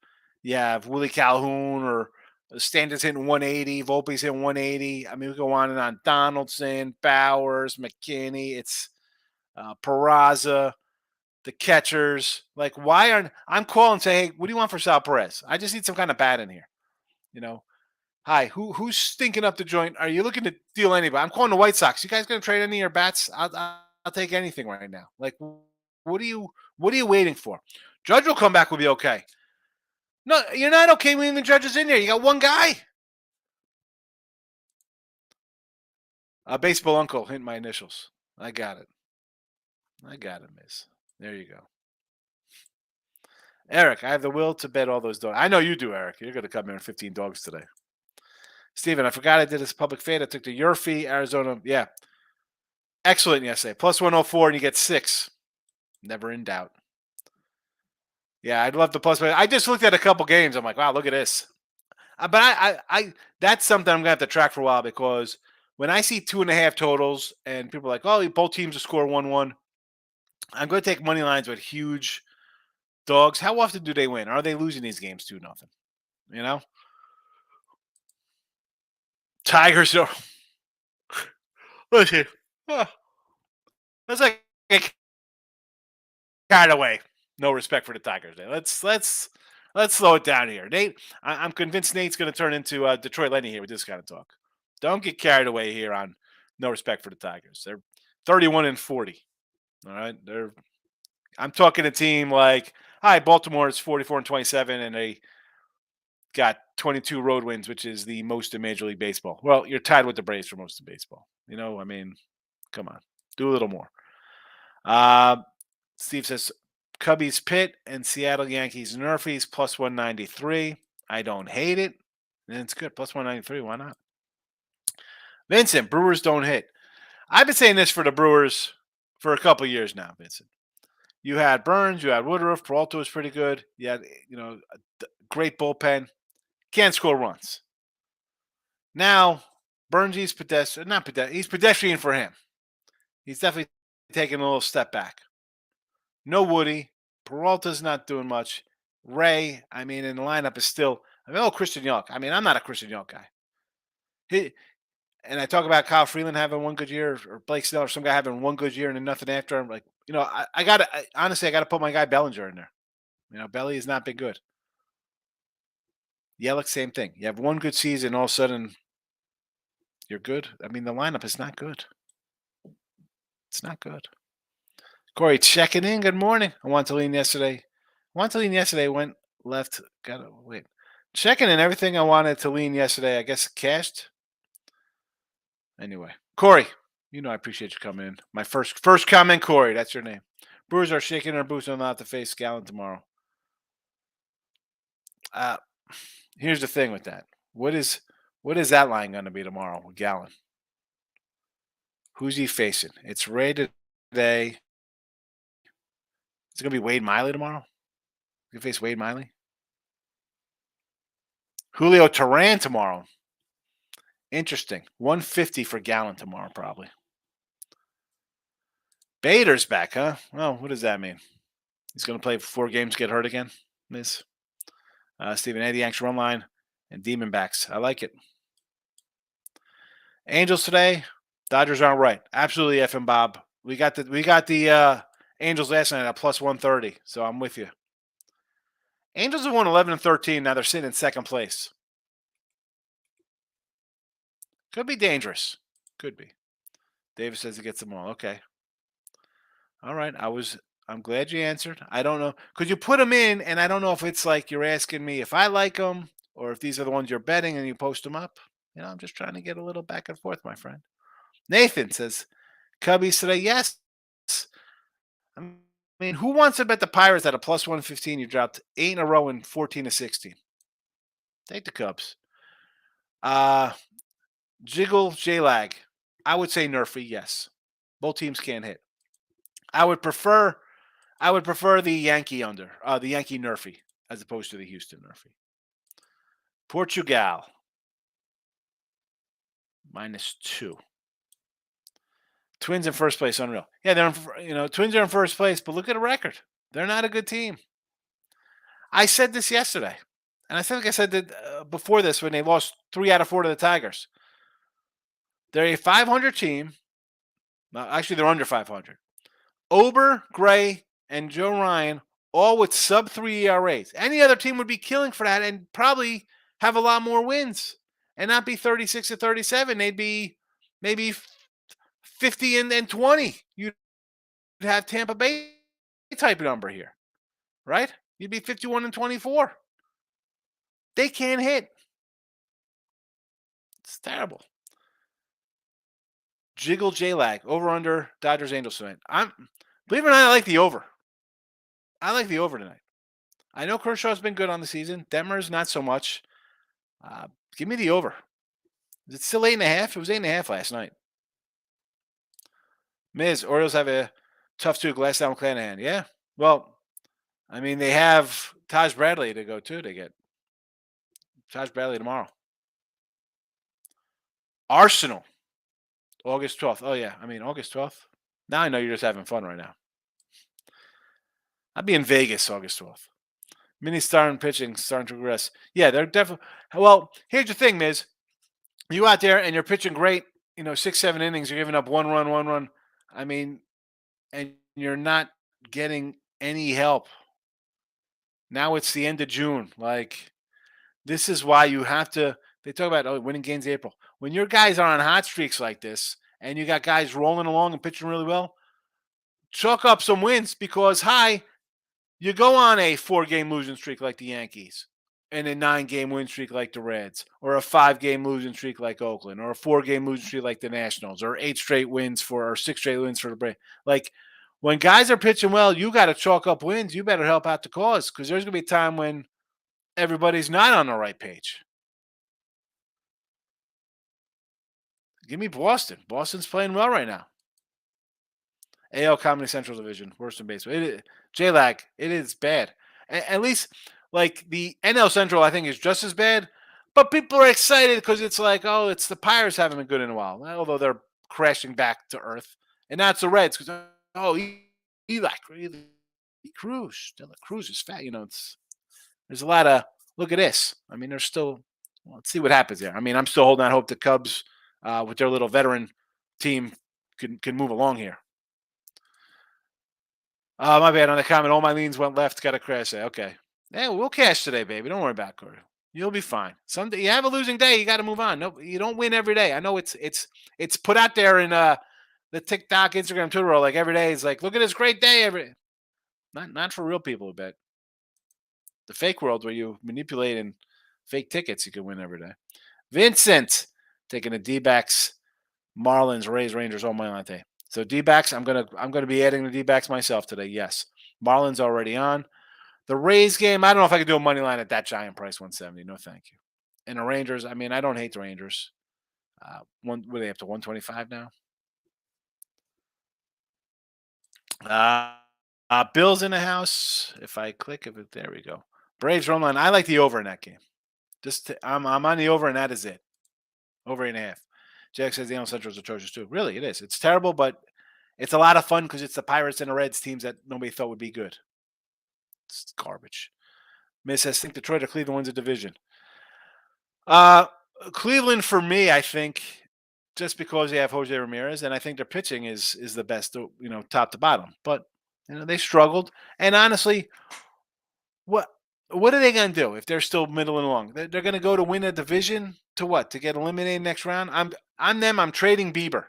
You have Willie Calhoun or Stanton's hitting 180. Volpe's hitting 180. We go on and on. Donaldson, Bowers, McKinney. It's Peraza. The catchers, why aren't I'm calling and say, hey, what do you want for Sal Perez? I just need some kind of bat in here. Hi, who's stinking up the joint? Are you looking to deal anybody? I'm calling the White Sox. You guys gonna trade any of your bats? I'll take anything right now. What are you waiting for? Judge will come back. Will be okay. No, you're not okay when the Judge is in there. You got one guy. Baseball uncle, hint my initials. I got it, miss. There you go. Eric, I have the will to bet all those dogs. I know you do, Eric. You're going to come here in 15 dogs today. Steven, I forgot I did this public fade. I took the Yurfee, Arizona. Yeah. Excellent yesterday. Plus 104 and you get 6. Never in doubt. Yeah, I'd love the plus. I just looked at a couple games. I'm like, wow, look at this. But I that's something I'm going to have to track for a while because when I see 2.5 totals and people are like, oh, both teams will score 1-1, I'm going to take money lines with huge dogs. How often do they win? Are they losing these games 2-0? Tigers are. Listen, that's like carried away. No respect for the Tigers. Let's slow it down here. Nate, I'm convinced Nate's going to turn into Detroit Lenny here with this kind of talk. Don't get carried away here on no respect for the Tigers. They're 31-40. All right, I'm talking a team like, hi, Baltimore is 44-27, and they got 22 road wins, which is the most in Major League Baseball. Well, you're tied with the Braves for most of baseball. Come on, do a little more. Steve says Cubbies Pitt and Seattle Yankees Nerfies plus 193. I don't hate it. And it's good. Plus 193. Why not? Vincent, Brewers don't hit. I've been saying this for the Brewers for a couple of years now, Vincent. You had Burns, you had Woodruff, Peralta was pretty good. You had, a great bullpen. Can't score runs. Now, Burns, he's pedestrian. Not pedestrian. He's pedestrian for him. He's definitely taking a little step back. No Woody. Peralta's not doing much. Ray, I mean, in the lineup is still. I mean, Christian York. I mean, I'm not a Christian York guy. He and I talk about Kyle Freeland having one good year, or Blake Snell, or some guy having one good year and then nothing after. I'm like, I got to honestly, I got to put my guy Bellinger in there. Belly has not been good. Yelich, same thing. You have one good season, all of a sudden you're good. I mean, the lineup is not good. It's not good. Corey checking in. Good morning. I wanted to lean yesterday. Went left. Got to wait. Checking in everything I wanted to lean yesterday. I guess cashed. Anyway, Corey, I appreciate you coming in. My first comment, Corey. That's your name. Brewers are shaking their boots on not to face Gallen tomorrow. Here's the thing with that. What is that line going to be tomorrow with Gallen? Who's he facing? It's Ray today. It's going to be Wade Miley tomorrow. You face Wade Miley. Julio Teheran tomorrow. Interesting. 150 for Gallen tomorrow, probably. Bader's back, huh? Well, what does that mean? He's going to play 4 games, get hurt again? Miss. Stephen A. The Yanks run line and Demonbacks. I like it. Angels today. Dodgers aren't right. Absolutely effing Bob. We got the Angels last night at plus 130, so I'm with you. Angels have won 11-13. Now they're sitting in second place. Could be dangerous. Could be. Davis says he gets them all. Okay. All right. I'm glad you answered. I don't know. Could you put them in? And I don't know if it's like you're asking me if I like them or if these are the ones you're betting and you post them up. I'm just trying to get a little back and forth, my friend. Nathan says, Cubbies today. Yes. I mean, who wants to bet the Pirates at a plus 115? You dropped 8 in a row in 14-16. Take the Cubs. Jiggle J-Lag. I would say Nerfy, yes. Both teams can't hit. I would prefer the Yankee under, the Yankee Nerfy, as opposed to the Houston Nerfy. Portugal. -2. Twins in first place, unreal. Yeah, they're Twins are in first place, but look at the record. They're not a good team. I said this yesterday, and I think I said that before this when they lost 3 out of 4 to the Tigers. They're a 500 team. Actually, they're under 500. Ober, Gray, and Joe Ryan, all with sub-3 ERAs. Any other team would be killing for that and probably have a lot more wins and not be 36-37. They'd be maybe 50 and 20. You'd have Tampa Bay type number here, right? You'd be 51-24. They can't hit. It's terrible. Jiggle J-Lag. Over under Dodgers Angels tonight. Believe it or not, I like the over. I like the over tonight. I know Kershaw's been good on the season. Detmer's not so much. Give me the over. Is it still 8.5? It was 8.5 last night. Miz, Orioles have a tough 2 glass down Clanahan. Yeah. Well, I mean, they have Taj Bradley to go to. They get Taj Bradley tomorrow. Arsenal. August 12th. Oh, yeah. I mean, August 12th. Now I know you're just having fun right now. I'll be in Vegas August 12th. Mini starting pitching starting to progress. Yeah, they're definitely. Well, here's the thing, Miz. You out there and you're pitching great, 6-7 innings. You're giving up one run. I mean, and you're not getting any help. Now it's the end of June. Like, this is why you have to. They talk about winning games in April. When your guys are on hot streaks like this and you got guys rolling along and pitching really well, chalk up some wins because, you go on a 4-game losing streak like the Yankees and a 9-game win streak like the Reds, or a 5-game losing streak like Oakland, or a 4-game losing streak like the Nationals, or 6 straight wins for the Braves. Like, when guys are pitching well, you got to chalk up wins. You better help out the cause because there's going to be a time when everybody's not on the right page. Give me Boston. Boston's playing well right now. AL Comedy Central Division, worst in baseball. J-Lag, it is bad. At least, like, the NL Central, I think, is just as bad. But people are excited because it's like, it's the Pirates haven't been good in a while. Although they're crashing back to earth. And that's the Reds because, Eli Cruz. De La Cruz is fat. There's a lot of look at this. I mean, there's still. Well, let's see what happens there. I mean, I'm still holding out hope the Cubs, with their little veteran team, can move along here. My bad on the comment. All my leans went left. Got a crash. Okay. Yeah, we'll cash today, baby. Don't worry about it, Corey. You'll be fine. Someday you have a losing day, you got to move on. No, you don't win every day. I know it's put out there in the TikTok, Instagram, Twitter, like every day. It's like, look at this great day. Not for real people, I bet. The fake world where you manipulate and fake tickets, you can win every day. Vincent taking the D-backs, Marlins, Rays, Rangers, all my Lante. So D-backs, I'm gonna be adding the D-backs myself today. Yes, Marlins already on. The Rays game, I don't know if I could do a money line at that giant price, 170. No, thank you. And the Rangers, I mean, I don't hate the Rangers. What are they up to 125 now? Bills in the house. If I click, there we go. Braves run line. I like the over in that game. I'm on the over, and that is it. Over 8.5. Jack says the NL Central is atrocious too. Really, it is. It's terrible, but it's a lot of fun because it's the Pirates and the Reds teams that nobody thought would be good. It's garbage. Miss says, think Detroit or Cleveland wins a division. Cleveland for me, I think, just because they have Jose Ramirez, and I think their pitching is the best, top to bottom. But they struggled, and honestly, what are they going to do if they're still middling along? They're going to go to win a division to what? To get eliminated next round? I'm them. I'm trading Bieber.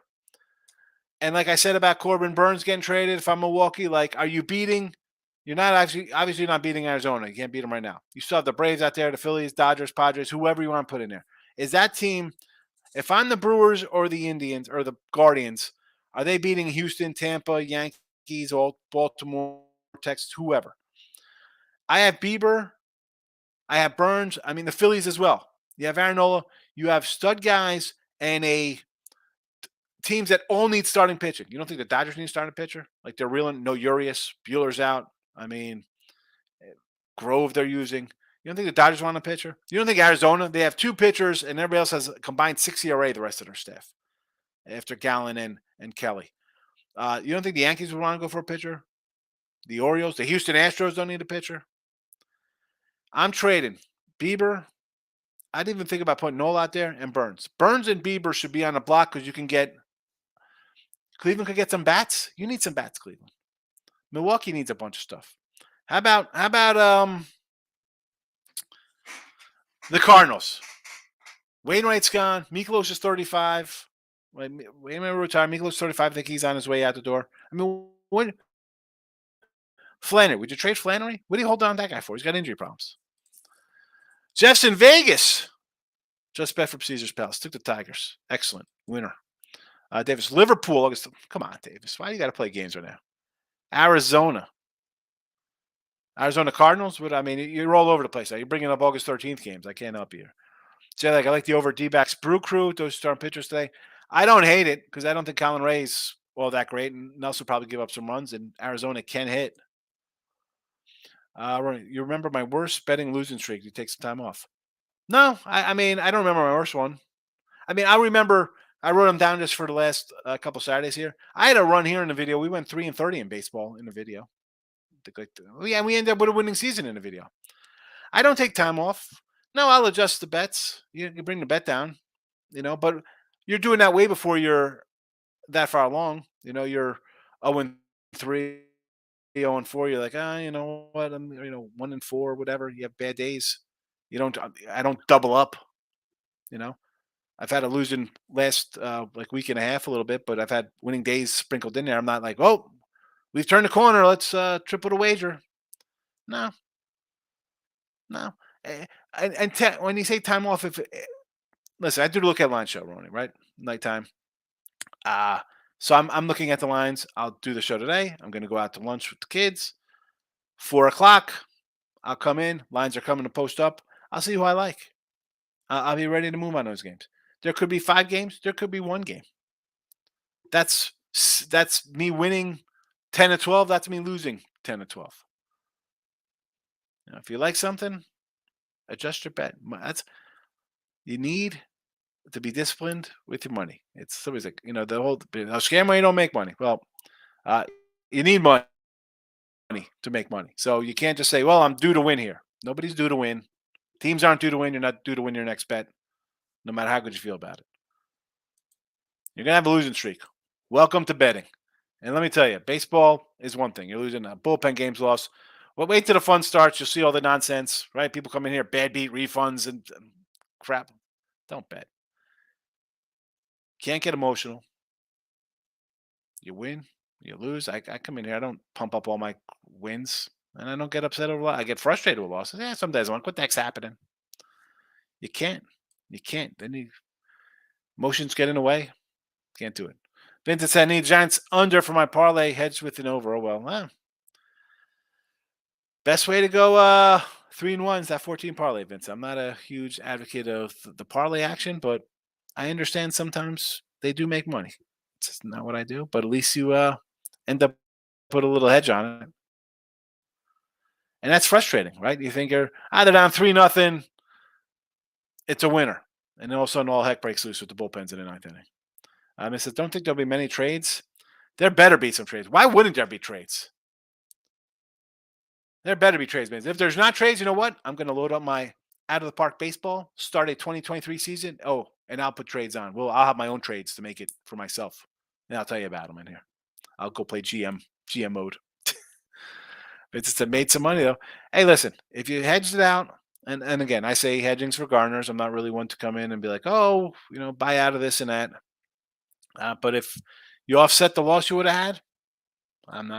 And like I said about Corbin Burns getting traded, if I'm Milwaukee, like, are you beating? You're not obviously not beating Arizona. You can't beat them right now. You still have the Braves out there, the Phillies, Dodgers, Padres, whoever you want to put in there. Is that team? If I'm the Brewers or the Indians or the Guardians, are they beating Houston, Tampa, Yankees, Baltimore, Texas, whoever? I have Bieber. I have Burns. I mean, the Phillies as well. You have Aaron Nola. You have stud guys and teams that all need starting pitching. You don't think the Dodgers need starting pitcher? Like they're reeling. No Urias. Bueller's out. I mean, Grove they're using. You don't think the Dodgers want a pitcher? You don't think Arizona? They have two pitchers and everybody else has a combined 6 ERA, the rest of their staff, after Gallen and Kelly. You don't think the Yankees would want to go for a pitcher? The Orioles, the Houston Astros don't need a pitcher. I'm trading Bieber. I didn't even think about putting Nola out there and Burns. Burns and Bieber should be on the block because you can get Cleveland could get some bats. You need some bats, Cleveland. Milwaukee needs a bunch of stuff. How about the Cardinals? Wainwright's gone. Miklos is 35. Wainwright retired. Miklos 35. I think he's on his way out the door. I mean, what? Flannery. Would you trade Flannery? What do you hold on that guy for? He's got injury problems. Jeff's in Vegas. Just bet from Caesar's Palace. Took the Tigers. Excellent. Winner. Davis. Liverpool. August. Come on, Davis. Why do you got to play games right now? Arizona Cardinals. You're all over the place. You're bringing up August 13th games. I can't help you. So I like the over D-backs. Brew Crew. Those starting pitchers today. I don't hate it because I don't think Colin Ray's all that great. And Nelson will probably give up some runs. And Arizona can hit. You remember my worst betting losing streak? You take some time off. No, I don't remember my worst one. I remember I wrote them down just for the last couple Saturdays here. I had a run here in the video. We went 3-30 in baseball in the video. We ended up with a winning season in the video. I don't take time off. No, I'll adjust the bets. You bring the bet down, but you're doing that way before you're that far along. You're 0-3. 0-4, you're like, you know what? I'm 1-4, whatever. You have bad days. I don't double up. I've had a losing last week and a half a little bit, but I've had winning days sprinkled in there. I'm not like, oh, we've turned the corner. Let's triple the wager. No. And when you say time off, listen, I do the look at line show, Ronnie, right? Nighttime. So I'm looking at the lines. I'll do the show today. I'm going to go out to lunch with the kids. 4:00, I'll come in. Lines are coming to post up. I'll see who I like. I'll be ready to move on those games. There could be 5 games. There could be 1 game. That's me winning 10-12. That's me losing 10-12. If you like something, adjust your bet. You need to be disciplined with your money. It's somebody's like, the whole scam money, you don't make money. Well, you need money. to make money. So you can't just say, well, I'm due to win here. Nobody's due to win. Teams aren't due to win. You're not due to win your next bet, no matter how good you feel about it. You're going to have a losing streak. Welcome to betting. And let me tell you, baseball is one thing. You're losing bullpen games lost. Well, wait till the fun starts. You'll see all the nonsense, right? People come in here, bad beat refunds and crap. Don't bet. Can't get emotional. You win, you lose. I come in here. I don't pump up all my wins, and I don't get upset over. I get frustrated with losses. Yeah, some days I'm like, what the heck's happening? You can't. You can't. Then emotions get in the way. Can't do it. Vincent said, I need Giants under for my parlay, hedged with an over. Oh, well, best way to go 3-1 is that 14 parlay, Vince. I'm not a huge advocate of the parlay action, but I understand sometimes they do make money. It's just not what I do, but at least you end up put a little hedge on it. And that's frustrating, right? You think you're either down 3-0, it's a winner. And then all of a sudden all heck breaks loose with the bullpens in the ninth inning. It says, don't think there'll be many trades. There better be some trades. Why wouldn't there be trades? There better be trades, man. If there's not trades, you know what? I'm going to load up my out of the park baseball, start a 2023 season. Oh, and I'll put trades on. Well, I'll have my own trades to make it for myself. And I'll tell you about them in here. I'll go play GM mode. It's just made some money though. Hey, listen, if you hedged it out, and again, I say hedging's for gardeners. I'm not really one to come in and be like, oh, buy out of this and that. But if you offset the loss you would have had, I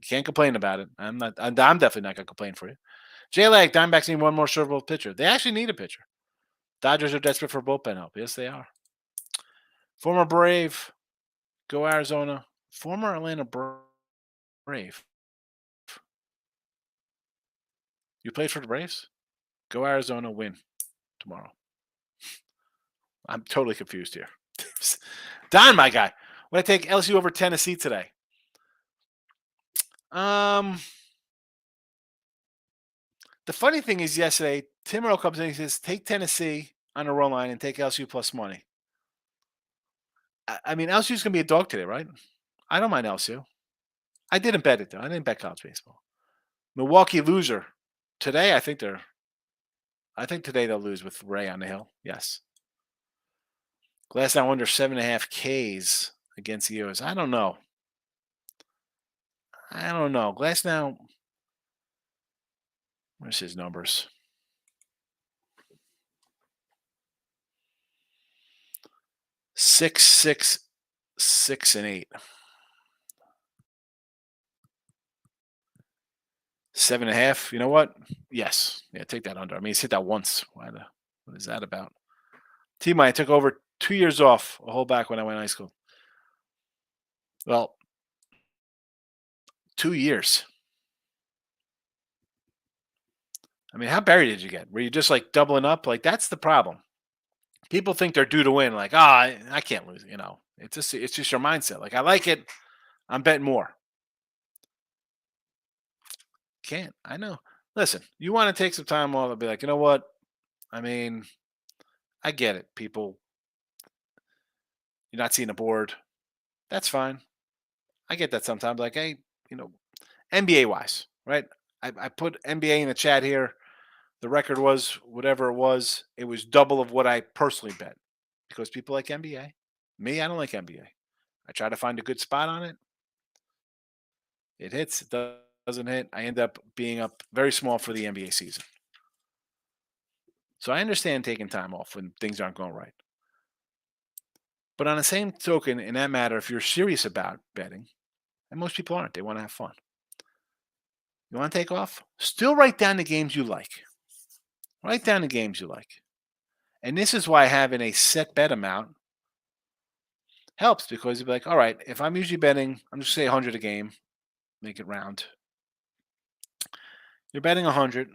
can't complain about it. I'm definitely not gonna complain for you. J-Lag, Diamondbacks need one more servable pitcher. They actually need a pitcher. Dodgers are desperate for bullpen help. Yes, they are. Former Brave, go Arizona. Former Atlanta Brave. You played for the Braves? Go Arizona, win tomorrow. I'm totally confused here. Don, my guy. Would I take LSU over Tennessee today? The funny thing is yesterday, Tim Earl comes in and he says, take Tennessee on the run line and take LSU plus money. I mean, LSU's going to be a dog today, right? I don't mind LSU. I didn't bet it, though. I didn't bet college baseball. Milwaukee loser. Today, I think today they'll lose with Ray on the hill. Yes. Glass now under 7.5 Ks against the US. I don't know. Glass now. Where's his numbers? Six, 6, and 8. 7.5. You know what? Yes. Yeah, take that under. I mean, he's hit that once. What is that about? I took over 2 years off, a whole back when I went to high school. Well, 2 years. I mean, how buried did you get? Were you just like doubling up? Like, that's the problem. People think they're due to win. Like, I can't lose. It's just your mindset. Like, I like it. I'm betting more. Can't. I know. Listen, you want to take some time off and be like, you know what? I mean, I get it. People, you're not seeing a board. That's fine. I get that sometimes. Like, hey, NBA wise, right? I put NBA in the chat here. The record was whatever it was. It was double of what I personally bet because people like NBA. Me, I don't like NBA. I try to find a good spot on it. It hits. It doesn't hit. I end up being up very small for the NBA season. So I understand taking time off when things aren't going right. But on the same token, in that matter, if you're serious about betting, and most people aren't, they want to have fun. You want to take off? Still write down the games you like. Write down the games you like. And this is why having a set bet amount helps because you'll be like, all right, if I'm usually betting, I'm just say 100 a game, make it round. You're betting 100,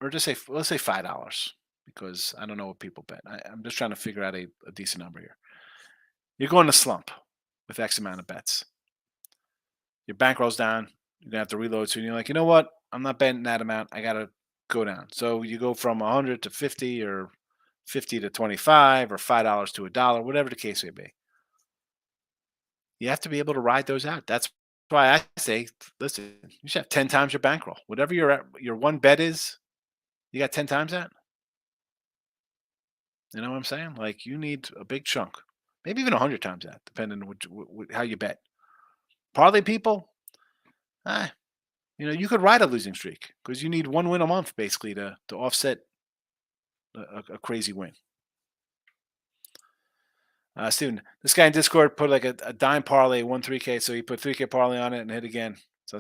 or just say, let's say $5 because I don't know what people bet. I'm just trying to figure out a decent number here. You're going to slump with X amount of bets. Your bankroll's down. You're going to have to reload soon. You're like, you know what? I'm not betting that amount. I got to go down. So you go from 100 to 50 or 50 to 25 or $5 to $1, whatever the case may be. You have to be able to ride those out. That's why I say, listen, you should have 10 times your bankroll. Whatever your one bet is, you got 10 times that. You know what I'm saying? Like you need a big chunk, maybe even 100 times that, depending on how you bet. Parlay people, ah, you could ride a losing streak because you need one win a month basically to offset a crazy win. Steven, this guy in Discord put like a dime parlay, won 3K, so he put 3K parlay on it and hit again. So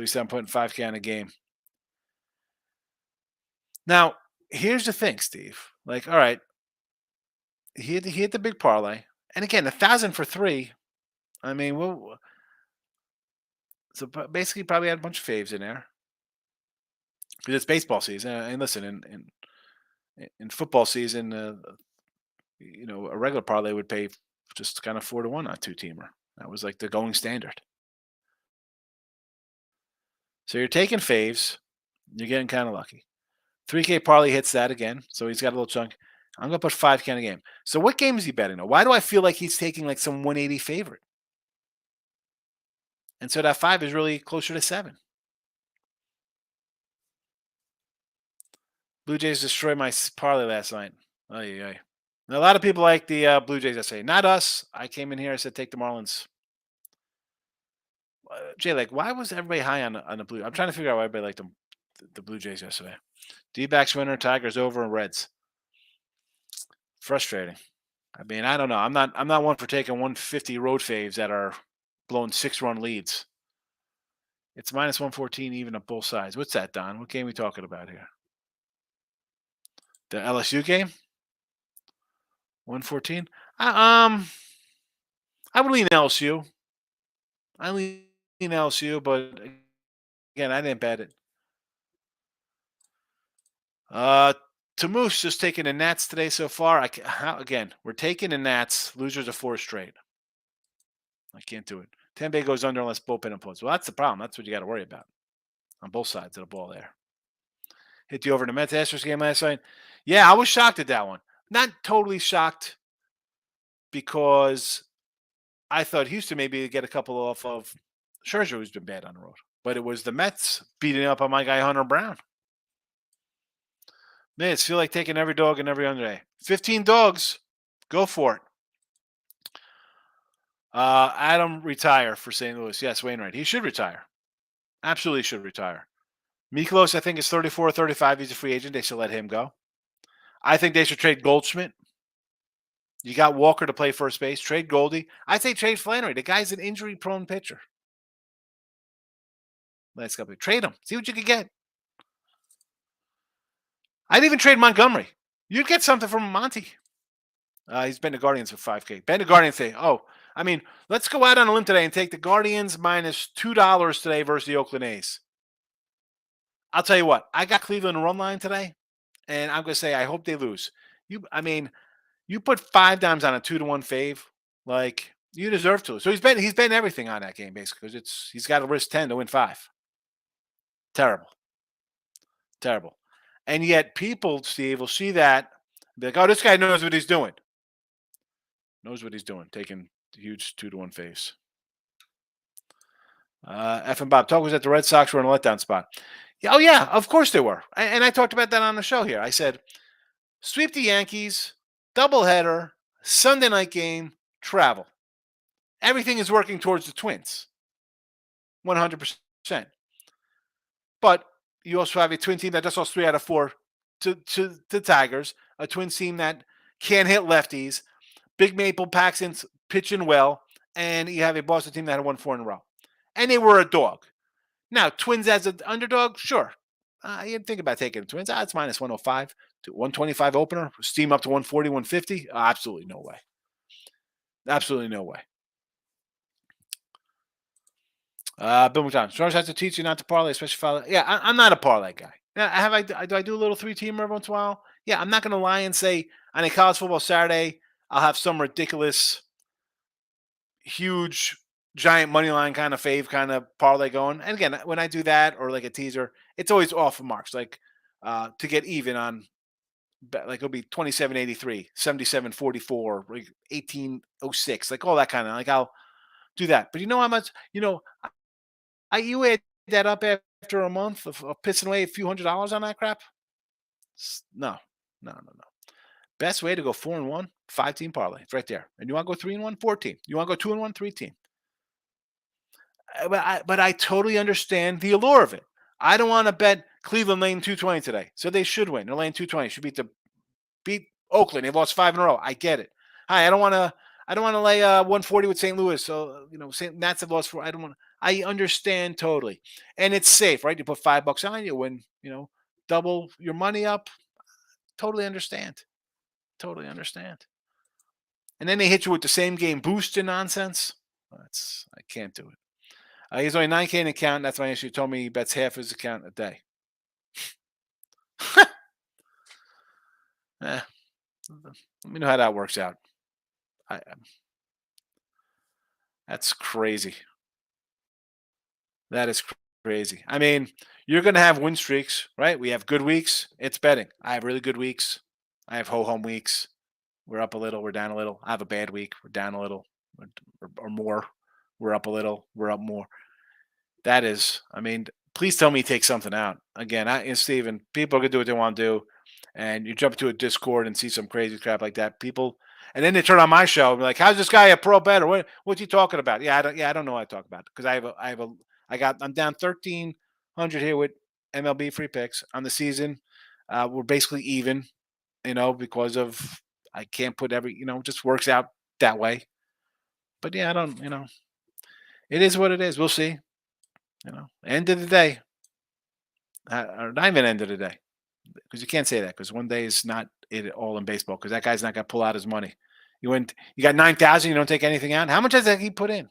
he said I'm putting 5K on a game. Now, here's the thing, Steve. Like, all right, he hit the big parlay, and again, 1,000 for three. I mean, so basically, probably had a bunch of faves in there because it's baseball season. And listen, in football season, a regular parlay would pay just kind of 4-1 on two teamer. That was like the going standard. So you're taking faves. You're getting kind of lucky. 3K parlay hits that again, so he's got a little chunk. I'm gonna put 5K on a game. So what game is he betting on? Why do I feel like he's taking like some 180 favorite? And so that 5 is really closer to 7. Blue Jays destroyed my parlay last night. Ay, ay. A lot of people like the Blue Jays. I say, not us. I came in here. I said, take the Marlins. Jay, like, why was everybody high on the Blue? I'm trying to figure out why everybody liked the Blue Jays yesterday. D-backs winner, Tigers over, and Reds. Frustrating. I mean, I don't know. I'm not one for taking 150 road faves that are blowing 6-run leads. It's minus 114 even at both sides. What's that, Don? What game are we talking about here? The LSU game? 114? I would lean LSU. I lean LSU, but again, I didn't bet it. To Moose just taking the Nats today so far. Again, we're taking the Nats. Losers of 4 straight. I can't do it. Tempe goes under unless bullpen implodes. Well, that's the problem. That's what you got to worry about on both sides of the ball there. Hit you over in the Mets Astros game last night. Yeah, I was shocked at that one. Not totally shocked because I thought Houston maybe get a couple off of Scherzer, who's been bad on the road. But it was the Mets beating up on my guy Hunter Brown. Man, it's feel like taking every dog and every under day. 15 dogs. Go for it. Adam retire for St. Louis. Yes, Wainwright. He should retire. Absolutely should retire. Miklos, I think, is 34 or 35. He's a free agent. They should let him go. I think they should trade Goldschmidt. You got Walker to play first base. Trade Goldie. I say trade Flannery. The guy's an injury-prone pitcher. Let's go. Trade him. See what you can get. I'd even trade Montgomery. You'd get something from Monty. He's been the Guardians for 5K. Ben the Guardians say, let's go out on a limb today and take the Guardians minus $2 today versus the Oakland A's. I'll tell you what. I got Cleveland run line today, and I'm going to say I hope they lose. You put 5 dimes on a 2-1 fave, like you deserve to. So he's been everything on that game basically because he's got to risk 10 to win 5. Terrible. And yet people, Steve, will see that be like, oh, this guy knows what he's doing. Taking huge 2-1 faves. F and Bob, talk was that the Red Sox were in a letdown spot. Oh yeah, of course they were. And I talked about that on the show here. I said, sweep the Yankees, doubleheader, Sunday night game, travel. Everything is working towards the Twins. 100%. But you also have a Twin team that just lost 3 out of 4 to the Tigers, a Twins team that can't hit lefties. Big Maple Paxton's pitching well, and you have a Boston team that had won 4 in a row. And they were a dog. Now, Twins as an underdog, sure. You think about taking the Twins. It's minus 105 to 125 opener. Steam up to 140, 150. Absolutely no way. Bill McDonald. George has to teach you not to parlay, especially if I'm not a parlay guy. Now, do I do a little 3-teamer every once in a while? Yeah, I'm not going to lie and say on a college football Saturday, I'll have some ridiculous, huge, giant money line kind of fave kind of parlay going. And again, when I do that or like a teaser, it's always off of marks. Like to get even on, like it'll be 27.83, 77.44, like 18.06, like all that kind of. Like I'll do that. But you know how much, you add that up after a month of pissing away a few $100s on that crap? No, no, no, no. Best way to go 4-1, 5-team parlay. It's right there. And you want to go 3-1, 4-team. You want to go 2-1, 3-team. But I totally understand the allure of it. I don't want to bet Cleveland laying 220 today. So they should win. They're laying 220. Should beat Oakland. They've lost 5 in a row. I get it. Hi, I don't want to lay 140 with St. Louis. So St. Nats have lost 4. I don't want. I understand totally, and it's safe, right? You put $5 on, you win. Double your money up. Totally understand. Totally understand. And then they hit you with the same game boost and nonsense. I can't do it. He's only 9K in account. That's why he told me he bets half his account a day. Let me know how that works out. That's crazy. That is crazy. I mean, you're going to have win streaks, right? We have good weeks. It's betting. I have really good weeks. I have ho-hum weeks. We're up a little. We're down a little. I have a bad week. We're down a little or more. We're up a little. We're up more. That is, I mean, please tell me you take something out. Again, Steven, people are going to do what they want to do. And you jump into a Discord and see some crazy crap like that. People, and then they turn on my show and be like, "How's this guy a pro better? What's he talking about?" I don't know what I talk about because I'm down 1,300 here with MLB free picks on the season. We're basically even, because of I can't put it just works out that way. But yeah, I don't, it is what it is. We'll see. End of the day, or not even end of the day, because you can't say that because one day is not it all in baseball because that guy's not going to pull out his money. You got 9,000. You don't take anything out. How much has that he put in?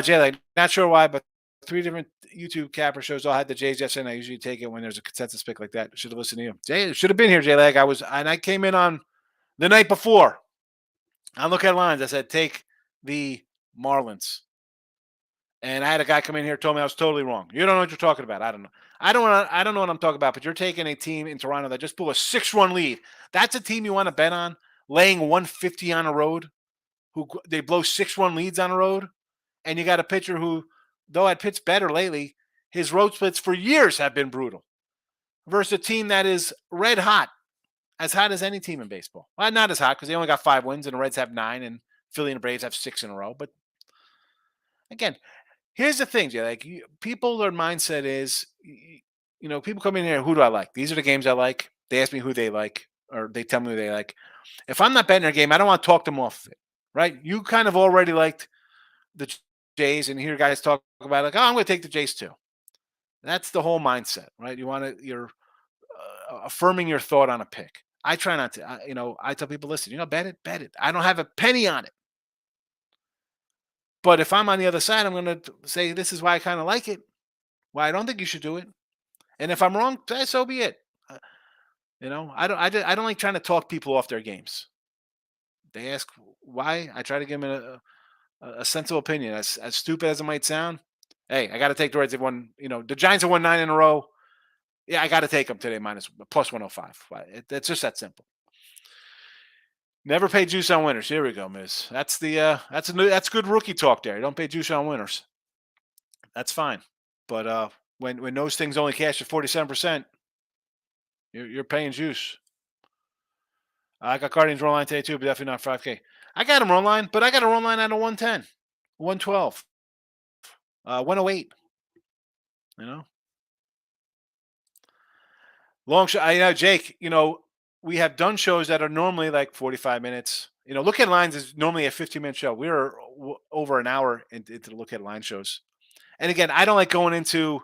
Jay, not sure why, but 3 different YouTube capper shows all had the Jays yesterday. And I usually take it when there's a consensus pick like that. Should have listened to you. Jay should have been here, Jay Lag. I came in on the night before. I look at lines. I said, take the Marlins. And I had a guy come in here told me I was totally wrong. You don't know what you're talking about. I don't know. I don't know what I'm talking about, but you're taking a team in Toronto that just blew a 6-run lead. That's a team you want to bet on, laying 150 on the road, who they blow 6-run leads on the road. And you got a pitcher who, though had pitched better lately, his road splits for years have been brutal. Versus a team that is red hot, as hot as any team in baseball. Well, not as hot because they only got 5 wins and the Reds have 9 and Philly and the Braves have 6 in a row. But again, here's the thing, Jay. People, their mindset is, people come in here, who do I like? These are the games I like. They ask me who they like, or they tell me who they like. If I'm not betting their game, I don't want to talk them off of it, right? You kind of already liked the Jays and hear guys talk about I'm going to take the Jays too. That's the whole mindset, right? You're affirming your thought on a pick. I try not to. I tell people, listen, bet it. I don't have a penny on it. But if I'm on the other side, I'm going to say this is why I kind of like it. Why I don't think you should do it. And if I'm wrong, so be it. I don't like trying to talk people off their games. They ask why. I try to give them a sensible opinion, as stupid as it might sound. Hey, I got to take the Reds. They've won. The Giants have won 9 in a row. Yeah, I got to take them today plus 105. It's just that simple. Never pay juice on winners. Here we go, Miz. That's that's good rookie talk there. You don't pay juice on winners. That's fine. But when those things only cash at 47%, you're paying juice. I got Guardians run line today too, but definitely not 5K. I got them run line, but I got a run line at a 110, 112, 108. Long show. I know, Jake. We have done shows that are normally like 45 minutes. Look at lines is normally a 15-minute show. We're over an hour into the look at line shows. And again, I don't like going into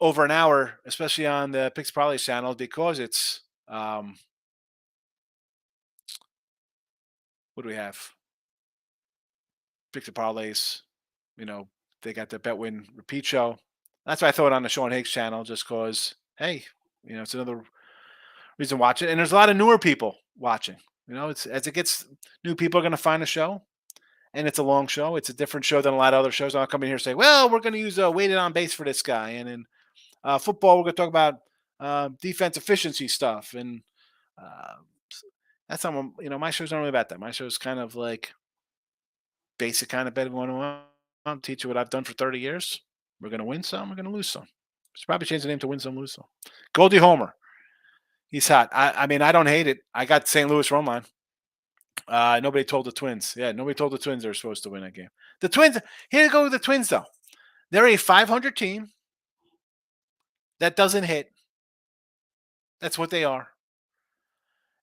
over an hour, especially on the Picks Parlay channel, because it's what do we have? Pick the Parlays. They got the Bet Win repeat show. That's why I throw it on the Sean Higgs channel, just because, hey, it's another reason to watch it. And there's a lot of newer people watching. It's as it gets, new people are going to find the show, and it's a long show. It's a different show than a lot of other shows. I'll come in here and say, well, we're going to use a weighted on base for this guy. And in football, we're going to talk about defense efficiency stuff. And that's not, my show's not really about that. My show's kind of like basic kind of betting 101. I'll teach you what I've done for 30 years. We're going to win some. We're going to lose some. Should probably change the name to Win Some, Lose Some. Goldie Homer. He's hot. I mean, I don't hate it. I got St. Louis run line. Nobody told the Twins. Yeah, nobody told the Twins they were supposed to win that game. The Twins, here to go with the Twins, though. They're a 500 team that doesn't hit. That's what they are.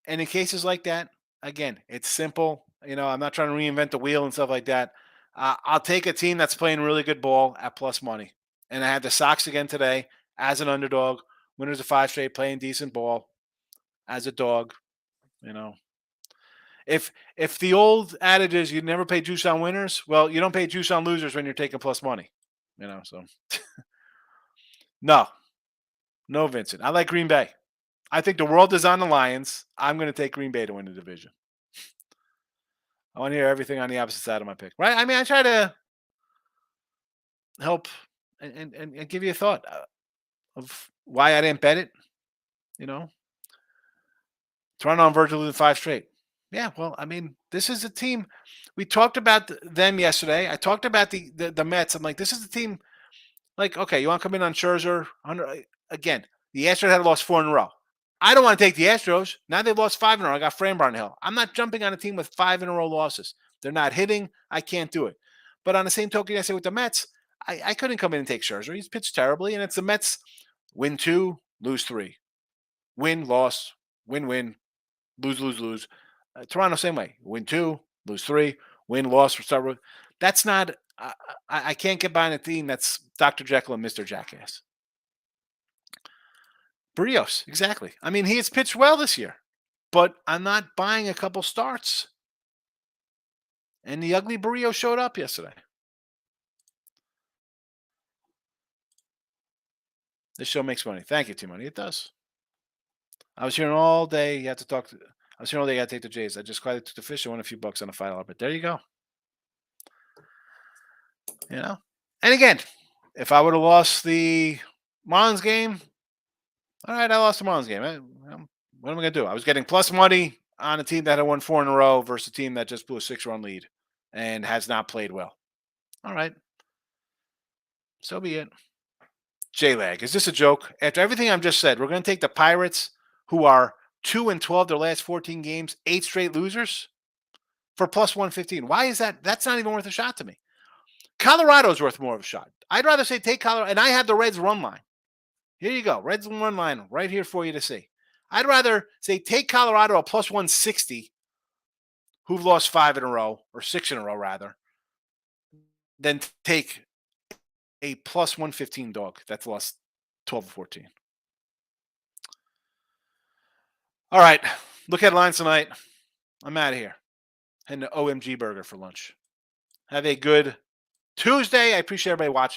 And in cases like that, again, it's simple. I'm not trying to reinvent the wheel and stuff like that. I'll take a team that's playing really good ball at plus money. And I had the Sox again today as an underdog. Winners of 5 straight, playing decent ball as a dog. If the old adage is you never pay juice on winners, well, you don't pay juice on losers when you're taking plus money. So no, Vincent. I like Green Bay. I think the world is on the Lions. I'm going to take Green Bay to win the division. I want to hear everything on the opposite side of my pick, right? I mean, I try to help and give you a thought of why I didn't bet it. Toronto on verge of losing 5 straight. Yeah, well, I mean, this is a team. We talked about them yesterday. I talked about the Mets. I'm like, this is the team. Like, okay, you want to come in on Scherzer? Again, the Astros had lost 4 in a row. I don't want to take the Astros. Now they've lost 5 in a row. I got Fran Barnhill. I'm not jumping on a team with 5 in a row losses. They're not hitting. I can't do it. But on the same token, I say with the Mets, I couldn't come in and take Scherzer. He's pitched terribly, and it's the Mets win 2, lose 3. Win, loss, win, lose. Toronto, same way. Win 2, lose 3, win, loss, start. That's not. I can't get behind a team that's Dr. Jekyll and Mr. Jackass. Barrios, exactly. I mean, he has pitched well this year, but I'm not buying a couple starts. And the ugly Barrios showed up yesterday. This show makes money. Thank you, T-Money. It does. I was hearing all day. You had to talk. I was hearing all day. You got to take the Jays. I just quietly took the fish. I won a few bucks on a $5 bet. There you go. And again, if I would have lost the Marlins game, all right, I lost the Marlins game. What am I going to do? I was getting plus money on a team that had won 4 in a row versus a team that just blew a 6-run lead and has not played well. All right. So be it. J-Lag, is this a joke? After everything I've just said, we're going to take the Pirates, who are 2-12 their last 14 games, 8 straight losers, for plus 115. Why is that? That's not even worth a shot to me. Colorado's worth more of a shot. I'd rather say take Colorado, and I have the Reds run line. Here you go. Reds run line right here for you to see. I'd rather say take Colorado at plus 160, who've lost 5 in a row, or 6 in a row rather, than take a plus 115 dog that's lost 12 or 14. All right. Look at lines tonight. I'm out of here. Heading to OMG Burger for lunch. Have a good Tuesday. I appreciate everybody watching.